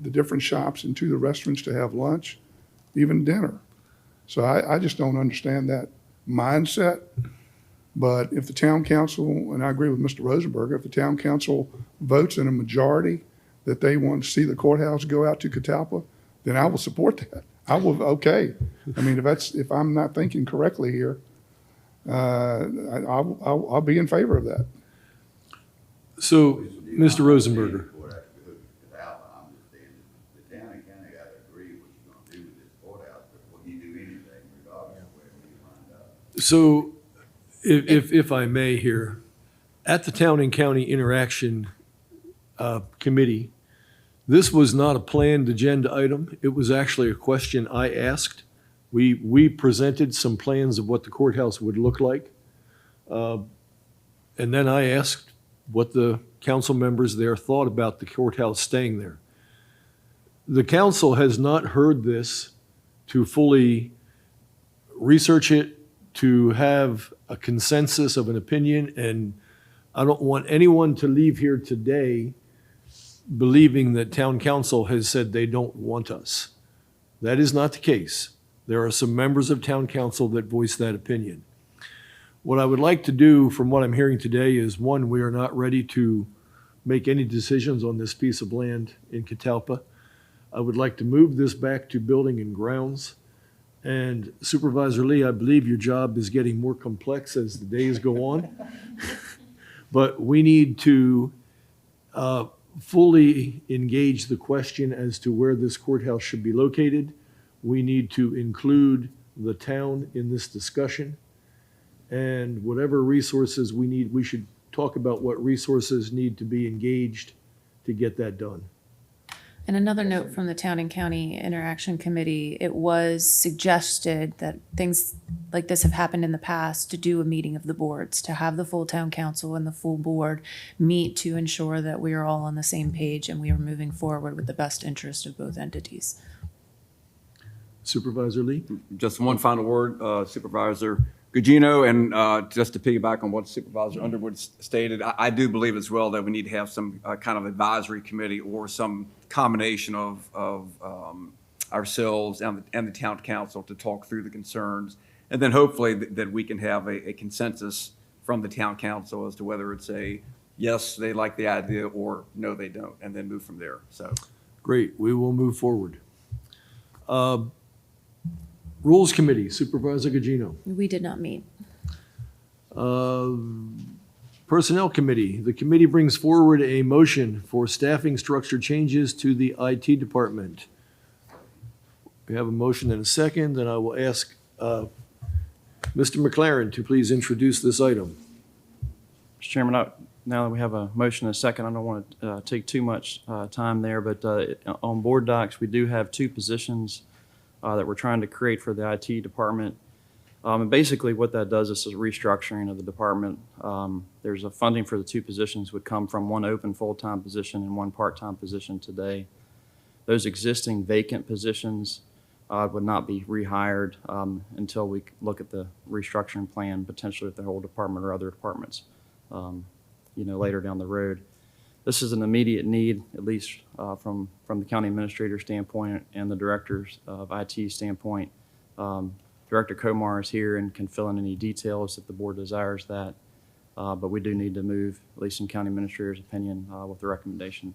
the different shops and to the restaurants to have lunch, even dinner. So I just don't understand that mindset. But if the town council, and I agree with Mr. Rosenberg, if the town council votes in a majority that they want to see the courthouse go out to Catalpa, then I will support that. I will, okay. I mean, if I'm not thinking correctly here, I'll be in favor of that. So, Mr. Rosenberger. I'm just saying, the town and county got to agree what you're gonna do with this courthouse before you do anything regardless of where you wind up. So, if I may here, at the Town and County Interaction Committee, this was not a planned agenda item. It was actually a question I asked. We presented some plans of what the courthouse would look like. And then I asked what the council members there thought about the courthouse staying there. The council has not heard this to fully research it, to have a consensus of an opinion, and I don't want anyone to leave here today believing that town council has said they don't want us. That is not the case. There are some members of town council that voice that opinion. What I would like to do from what I'm hearing today is, one, we are not ready to make any decisions on this piece of land in Catalpa. I would like to move this back to building and grounds. And Supervisor Lee, I believe your job is getting more complex as the days go on. But we need to fully engage the question as to where this courthouse should be located. We need to include the town in this discussion. And whatever resources we need, we should talk about what resources need to be engaged to get that done. And another note from the Town and County Interaction Committee, it was suggested that things like this have happened in the past, to do a meeting of the boards, to have the full town council and the full board meet to ensure that we are all on the same page and we are moving forward with the best interest of both entities. Supervisor Lee? Just one final word, Supervisor Gugino, and just to piggyback on what Supervisor Underwood stated, I do believe as well that we need to have some kind of advisory committee or some combination of ourselves and the town council to talk through the concerns, and then hopefully that we can have a consensus from the town council as to whether it's a yes, they like the idea, or no, they don't, and then move from there. So, Great, we will move forward. Rules Committee, Supervisor Gugino. We did not meet. Personnel Committee, the committee brings forward a motion for staffing structure changes to the IT department. We have a motion and a second, and I will ask Mr. McLaren to please introduce this item. Mr. Chairman, now that we have a motion and a second, I don't want to take too much time there, but on board docs, we do have 2 positions that we're trying to create for the IT department. And basically what that does is a restructuring of the department. There's a funding for the 2 positions would come from 1 open full-time position and 1 part-time position today. Those existing vacant positions would not be rehired until we look at the restructuring plan, potentially with the whole department or other departments, later down the road. This is an immediate need, at least from the county administrator standpoint and the directors of IT standpoint. Director Komar is here and can fill in any details if the board desires that. But we do need to move, at least in county administrator's opinion, with the recommendation.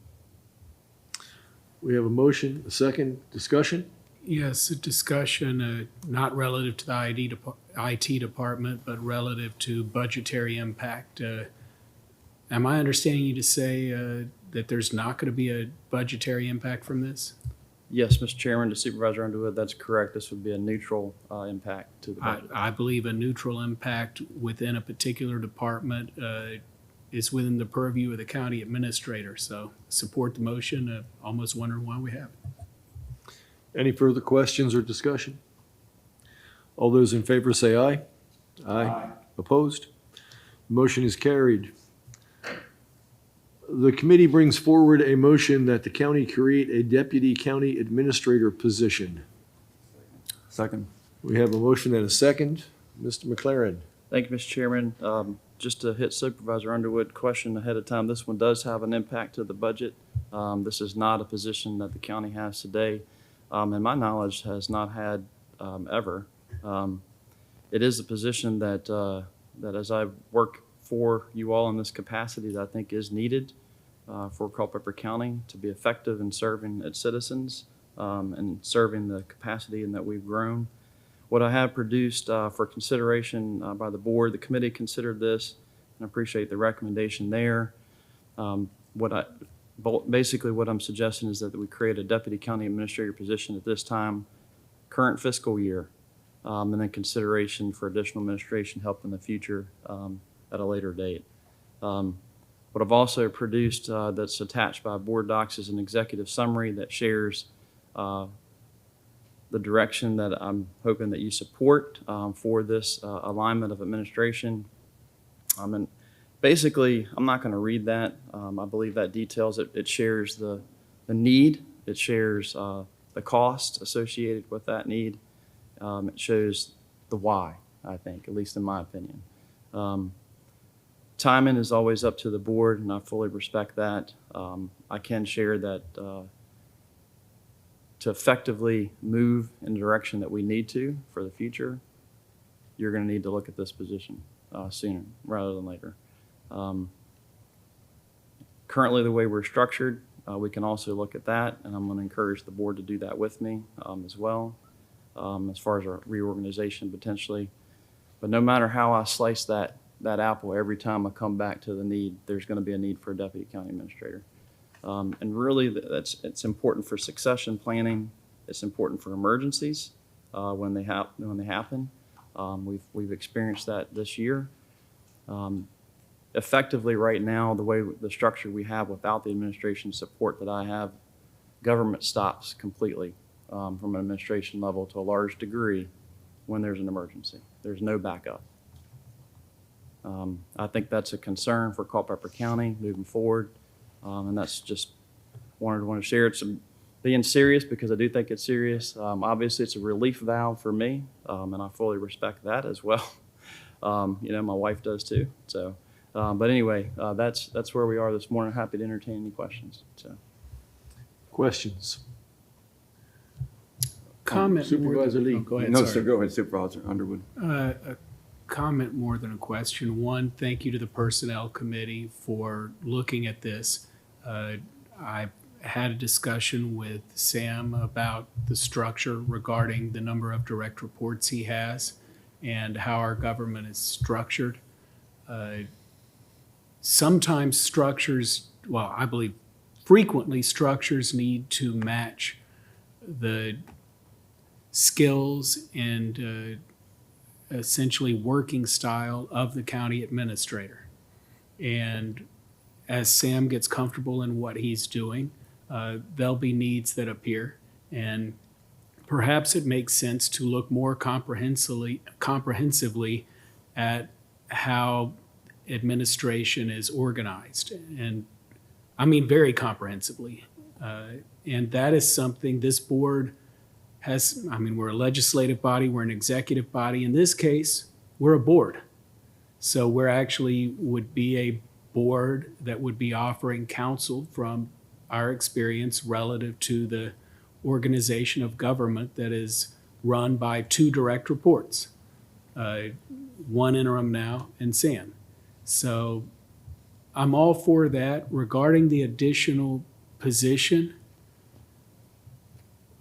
We have a motion, a second, discussion? Yes, a discussion, not relative to the IT department, but relative to budgetary impact. Am I understanding you to say that there's not going to be a budgetary impact from this? Yes, Mr. Chairman, to Supervisor Underwood, that's correct. This would be a neutral impact to the budget. I believe a neutral impact within a particular department is within the purview of the county administrator. So support the motion. Almost wondering why we have it. Any further questions or discussion? All those in favor say aye. Aye. Opposed? Motion is carried. The committee brings forward a motion that the county create a deputy county administrator position. second. We have a motion and a second. Mr. McLaren. Thank you, Mr. Chairman. Just to hit Supervisor Underwood question ahead of time, this one does have an impact to the budget. This is not a position that the county has today, and my knowledge has not had ever. It is a position that, that as I work for you all in this capacity, that I think is needed for Culpeper County to be effective in serving its citizens and serving the capacity in that we've grown. What I have produced for consideration by the board, the committee considered this, and I appreciate the recommendation there. Basically what I'm suggesting is that we create a deputy county administrator position at this time, current fiscal year, and then consideration for additional administration help in the future at a later date. What I've also produced that's attached by board docs is an executive summary that shares the direction that I'm hoping that you support for this alignment of administration. And basically, I'm not going to read that. I believe that details it. It shares the need. It shares the cost associated with that need. It shows the why, I think, at least in my opinion. Timing is always up to the board, and I fully respect that. I can share that to effectively move in the direction that we need to for the future, you're going to need to look at this position sooner rather than later. Currently, the way we're structured, we can also look at that, and I'm going to encourage the board to do that with me as well, as far as our reorganization potentially. But no matter how I slice that apple, every time I come back to the need, there's going to be a need for a deputy county administrator. And really, it's important for succession planning. It's important for emergencies when they happen. We've experienced that this year. Effectively, right now, the structure we have without the administration support that I have, government stops completely from an administration level to a large degree when there's an emergency. There's no backup. I think that's a concern for Culpeper County moving forward. And that's just wanted to share. It's being serious because I do think it's serious. Obviously, it's a relief valve for me, and I fully respect that as well. My wife does too. So, but anyway, that's where we are this morning. Happy to entertain any questions. So, Questions? Comment. Supervisor Lee. Go ahead. No, sorry. sir, go ahead, Supervisor Underwood. A comment more than a question. One, thank you to the Personnel Committee for looking at this. I had a discussion with Sam about the structure regarding the number of direct reports he has and how our government is structured. Sometimes structures, well, I believe frequently structures need to match the skills and essentially working style of the county administrator. And as Sam gets comfortable in what he's doing, there'll be needs that appear. And perhaps it makes sense to look more comprehensively at how administration is organized. And I mean very comprehensively. And that is something this board has, we're a legislative body, we're an executive body. In this case, we're a board. So we're actually would be a board that would be offering counsel from our experience relative to the organization of government that is run by 2 direct reports, one interim now and Sam. So I'm all for that. Regarding the additional position,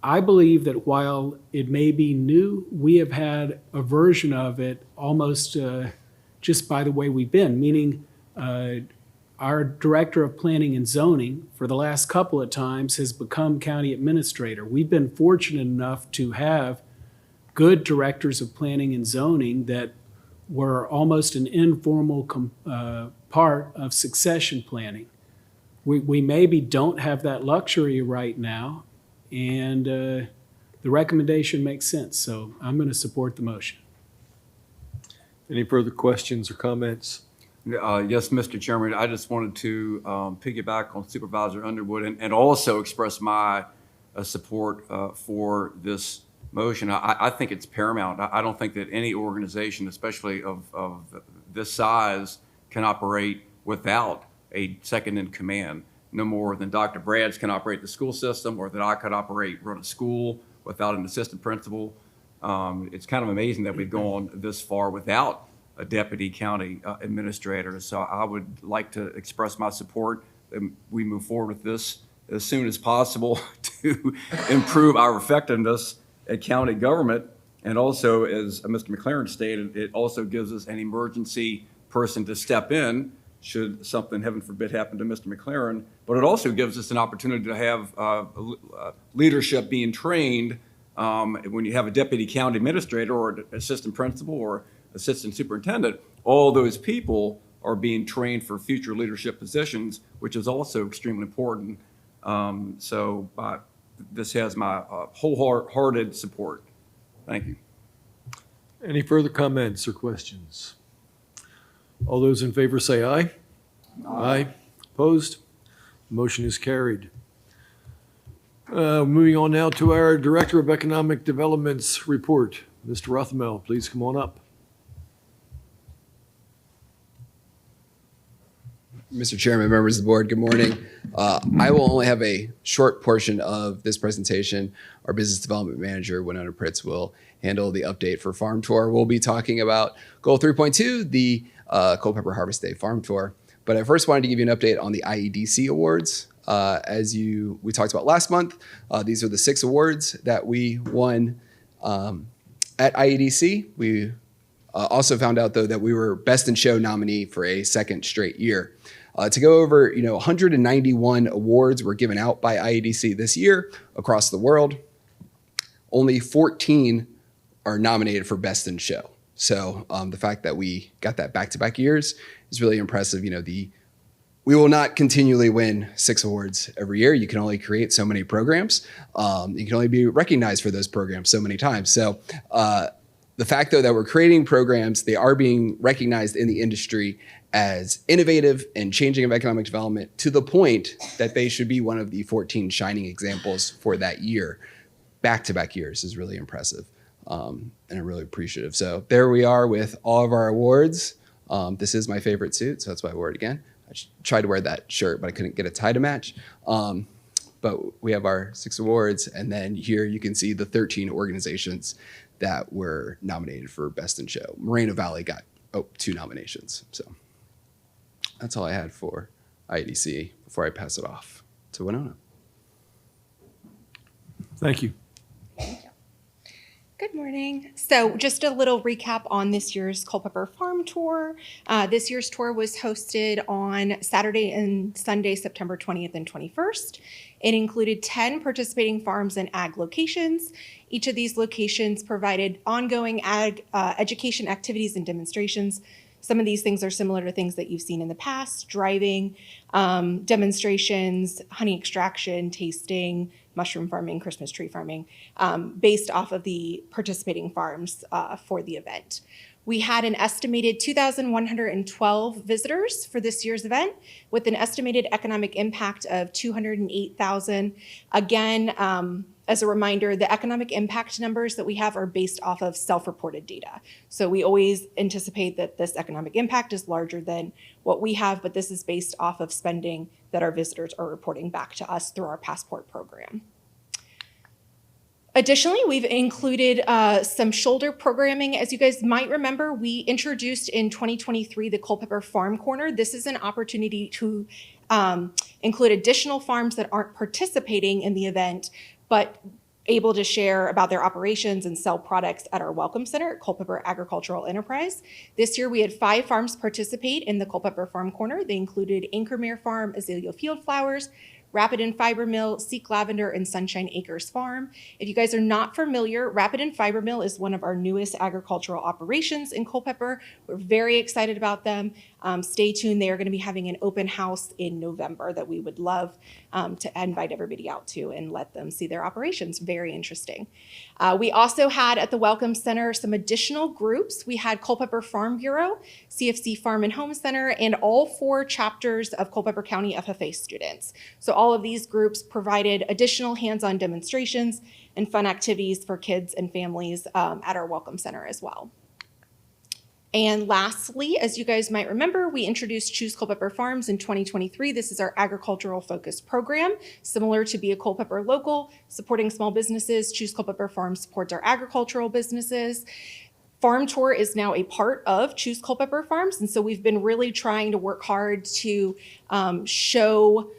I believe that while it may be new, we have had a version of it almost just by the way we've been, meaning our Director of Planning and Zoning for the last couple of times has become county administrator. We've been fortunate enough to have good directors of planning and zoning that were almost an informal part of succession planning. We maybe don't have that luxury right now, and the recommendation makes sense. So I'm going to support the motion. Any further questions or comments? Yes, Mr. Chairman, I just wanted to piggyback on Supervisor Underwood and also express my support for this motion. I think it's paramount. I don't think that any organization, especially of this size, can operate without a second in command. No more than Dr. Brads can operate the school system, or that I could run a school without an assistant principal. It's kind of amazing that we've gone this far without a deputy county administrator. So I would like to express my support that we move forward with this as soon as possible to improve our effectiveness at county government. And also, as Mr. McLaren stated, it also gives us an emergency person to step in should something, heaven forbid, happen to Mr. McLaren. But it also gives us an opportunity to have leadership being trained when you have a deputy county administrator or an assistant principal or assistant superintendent. All those people are being trained for future leadership positions, which is also extremely important. This has my wholehearted support. Thank you. Any further comments or questions? All those in favor say aye. Aye. Opposed? Motion is carried. Moving on now to our Director of Economic Development's report. Mr. Rothmel, please come on up. Mr. Chairman, members of the board, good morning. I will only have a short portion of this presentation. Our business development manager, Winona Pritz, will handle the update for Farm Tour. We'll be talking about Goal 3.2, the Culpeper Harvest Day Farm Tour. But I first wanted to give you an update on the IEDC awards. We talked about last month, these are the 6 awards that we won at IEDC. We also found out, though, that we were Best in Show nominee for a second straight year. To go over, 191 awards were given out by IEDC this year across the world. Only 14 are nominated for Best in Show. So the fact that we got that back-to-back years is really impressive. We will not continually win 6 awards every year. You can only create so many programs. You can only be recognized for those programs so many times. So the fact, though, that we're creating programs, they are being recognized in the industry as innovative and changing of economic development to the point that they should be one of the 14 shining examples for that year. Back-to-back years is really impressive, and I'm really appreciative. So there we are with all of our awards. This is my favorite suit, so that's why I wore it again. I tried to wear that shirt, but I couldn't get a tie to match. But we have our 6 awards, and then here you can see the 13 organizations that were nominated for Best in Show. Moreno Valley got 2 nominations. So that's all I had for IEDC before I pass it off to Winona. Thank you. Good morning. So just a little recap on this year's Culpeper Farm Tour. This year's tour was hosted on Saturday and Sunday, September 20th and 21st. It included 10 participating farms and ag locations. Each of these locations provided ongoing ag education activities and demonstrations. Some of these things are similar to things that you've seen in the past: driving, demonstrations, honey extraction, tasting, mushroom farming, Christmas tree farming, based off of the participating farms for the event. We had an estimated 2,112 visitors for this year's event, with an estimated economic impact of $208,000. Again, as a reminder, the economic impact numbers that we have are based off of self-reported data. So we always anticipate that this economic impact is larger than what we have, but this is based off of spending that our visitors are reporting back to us through our Passport program. Additionally, we've included some shoulder programming. As you guys might remember, we introduced in 2023 the Culpeper Farm Corner. This is an opportunity to include additional farms that aren't participating in the event, but able to share about their operations and sell products at our Welcome Center at Culpeper Agricultural Enterprise. This year, we had 5 farms participate in the Culpeper Farm Corner. They included Anchormere Farm, Azalea Field Flowers, Rapid and Fiber Mill, Seek Lavender, and Sunshine Acres Farm. If you guys are not familiar, Rapid and Fiber Mill is one of our newest agricultural operations in Culpeper. We're very excited about them. Stay tuned. They are going to be having an open house in November that we would love to invite everybody out to and let them see their operations. Very interesting. We also had at the Welcome Center some additional groups. We had Culpeper Farm Bureau, CFC Farm and Home Center, and all 4 chapters of Culpeper County FFA students. So all of these groups provided additional hands-on demonstrations and fun activities for kids and families at our Welcome Center as well. And lastly, as you guys might remember, we introduced Choose Culpeper Farms in 2023. This is our agricultural focused program, similar to Be a Culpeper Local, supporting small businesses. Choose Culpeper Farms supports our agricultural businesses. Farm Tour is now a part of Choose Culpeper Farms, and so we've been really trying to work hard to show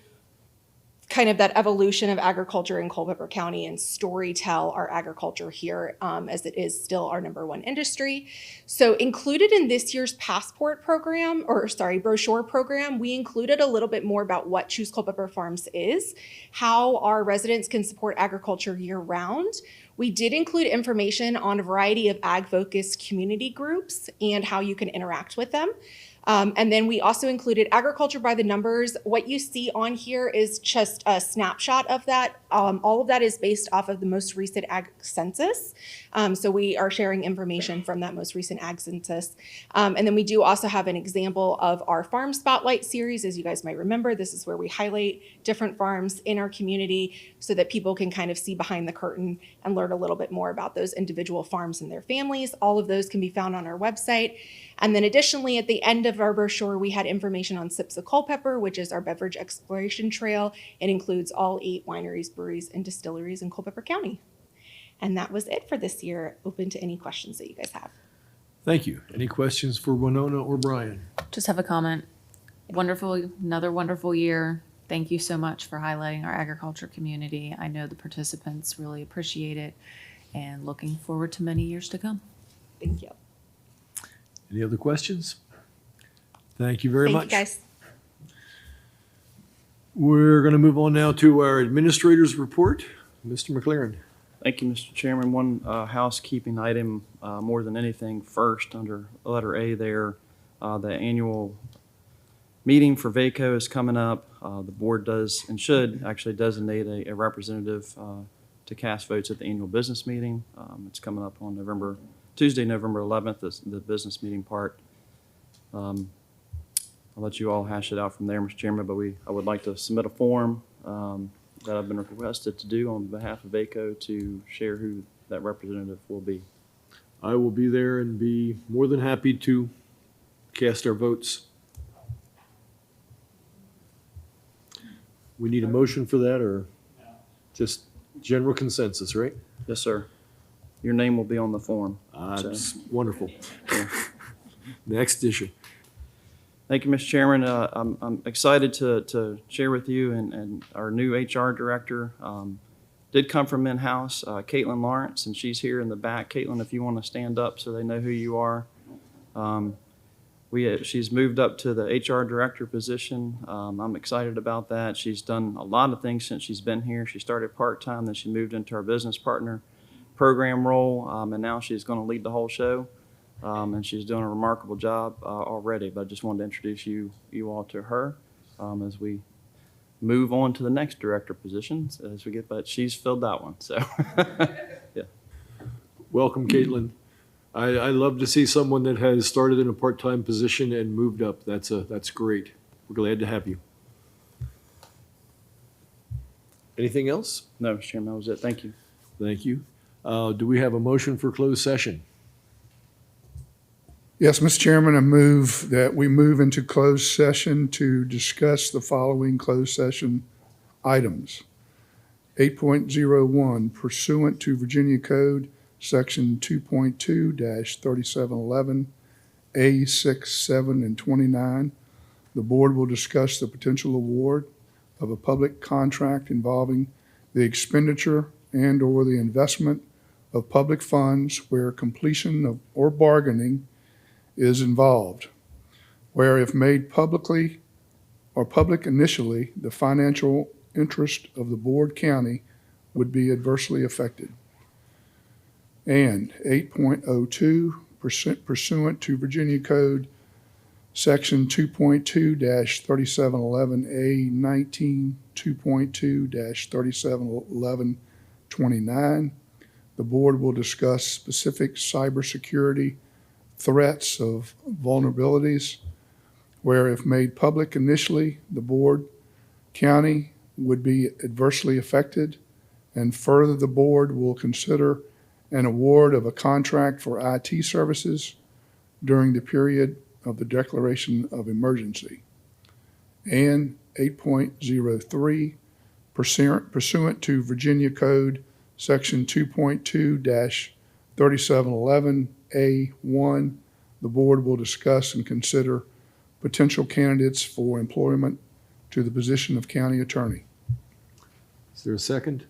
kind of that evolution of agriculture in Culpeper County and storytell our agriculture here, as it is still our #1 industry. So included in this year's passport program, brochure program, we included a little bit more about what Choose Culpeper Farms is, how our residents can support agriculture year round. We did include information on a variety of ag-focused community groups and how you can interact with them. And then we also included agriculture by the numbers. What you see on here is just a snapshot of that. All of that is based off of the most recent ag census. So we are sharing information from that most recent ag census. And then we do also have an example of our Farm Spotlight series. As you guys might remember, this is where we highlight different farms in our community so that people can kind of see behind the curtain and learn a little bit more about those individual farms and their families. All of those can be found on our website. And then additionally, at the end of our brochure, we had information on Sips of Culpeper, which is our beverage exploration trail. It includes all 8 wineries, breweries, and distilleries in Culpeper County. And that was it for this year. Open to any questions that you guys have. Thank you. Any questions for Winona or Brian? Just have a comment. Wonderful, another wonderful year. Thank you so much for highlighting our agriculture community. I know the participants really appreciate it and looking forward to many years to come. Thank you. Any other questions? Thank you very much. Thank you, guys. We're going to move on now to our administrator's report. Mr. McLaren. Thank you, Mr. Chairman. One housekeeping item, more than anything, first, under letter A there, the annual meeting for VACO is coming up. The board does and should actually designate a representative to cast votes at the annual business meeting. It's coming up on Tuesday, November 11th, the business meeting part. I'll let you all hash it out from there, Mr. Chairman, but I would like to submit a form that I've been requested to do on behalf of VACO to share who that representative will be. I will be there and be more than happy to cast our votes. We need a motion for that or just general consensus, right? Yes, sir. Your name will be on the form. That's wonderful. Next issue. Thank you, Mr. Chairman. I'm excited to share with you and our new HR director did come from in-house, Caitlin Lawrence, and she's here in the back. Caitlin, if you want to stand up so they know who you are. She's moved up to the HR director position. I'm excited about that. She's done a lot of things since she's been here. She started part-time, then she moved into our business partner program role, and now she's going to lead the whole show. And she's doing a remarkable job already, but I just wanted to introduce you all to her as we move on to the next director positions but she's filled that one, so yeah. Welcome, Caitlin. I love to see someone that has started in a part-time position and moved up. That's great. We're glad to have you. Anything else? No, Mr. Chairman, that was it. Thank you. Thank you. Do we have a motion for closed session? Yes, Mr. Chairman, I move that we move into closed session to discuss the following closed session items. 8.01 pursuant to Virginia Code Section 2.2-3711, A 6, 7, and 29. The board will discuss the potential award of a public contract involving the expenditure and/or the investment of public funds where completion of or bargaining is involved, where if made publicly or public initially, the financial interest of the board county would be adversely affected. And 8.02 pursuant to Virginia Code Section 2.2-3711A 19, 2.2-371129. The board will discuss specific cybersecurity threats of vulnerabilities, where if made public initially, the board, county, would be adversely affected. And further, the board will consider an award of a contract for IT services during the period of the declaration of emergency. And 8.03, pursuant to Virginia Code Section 2.2-3711A1, the board will discuss and consider potential candidates for employment to the position of county attorney. Is there a second?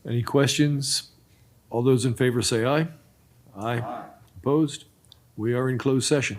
Any questions? All those in favor say aye. Aye. Opposed? We are in closed session.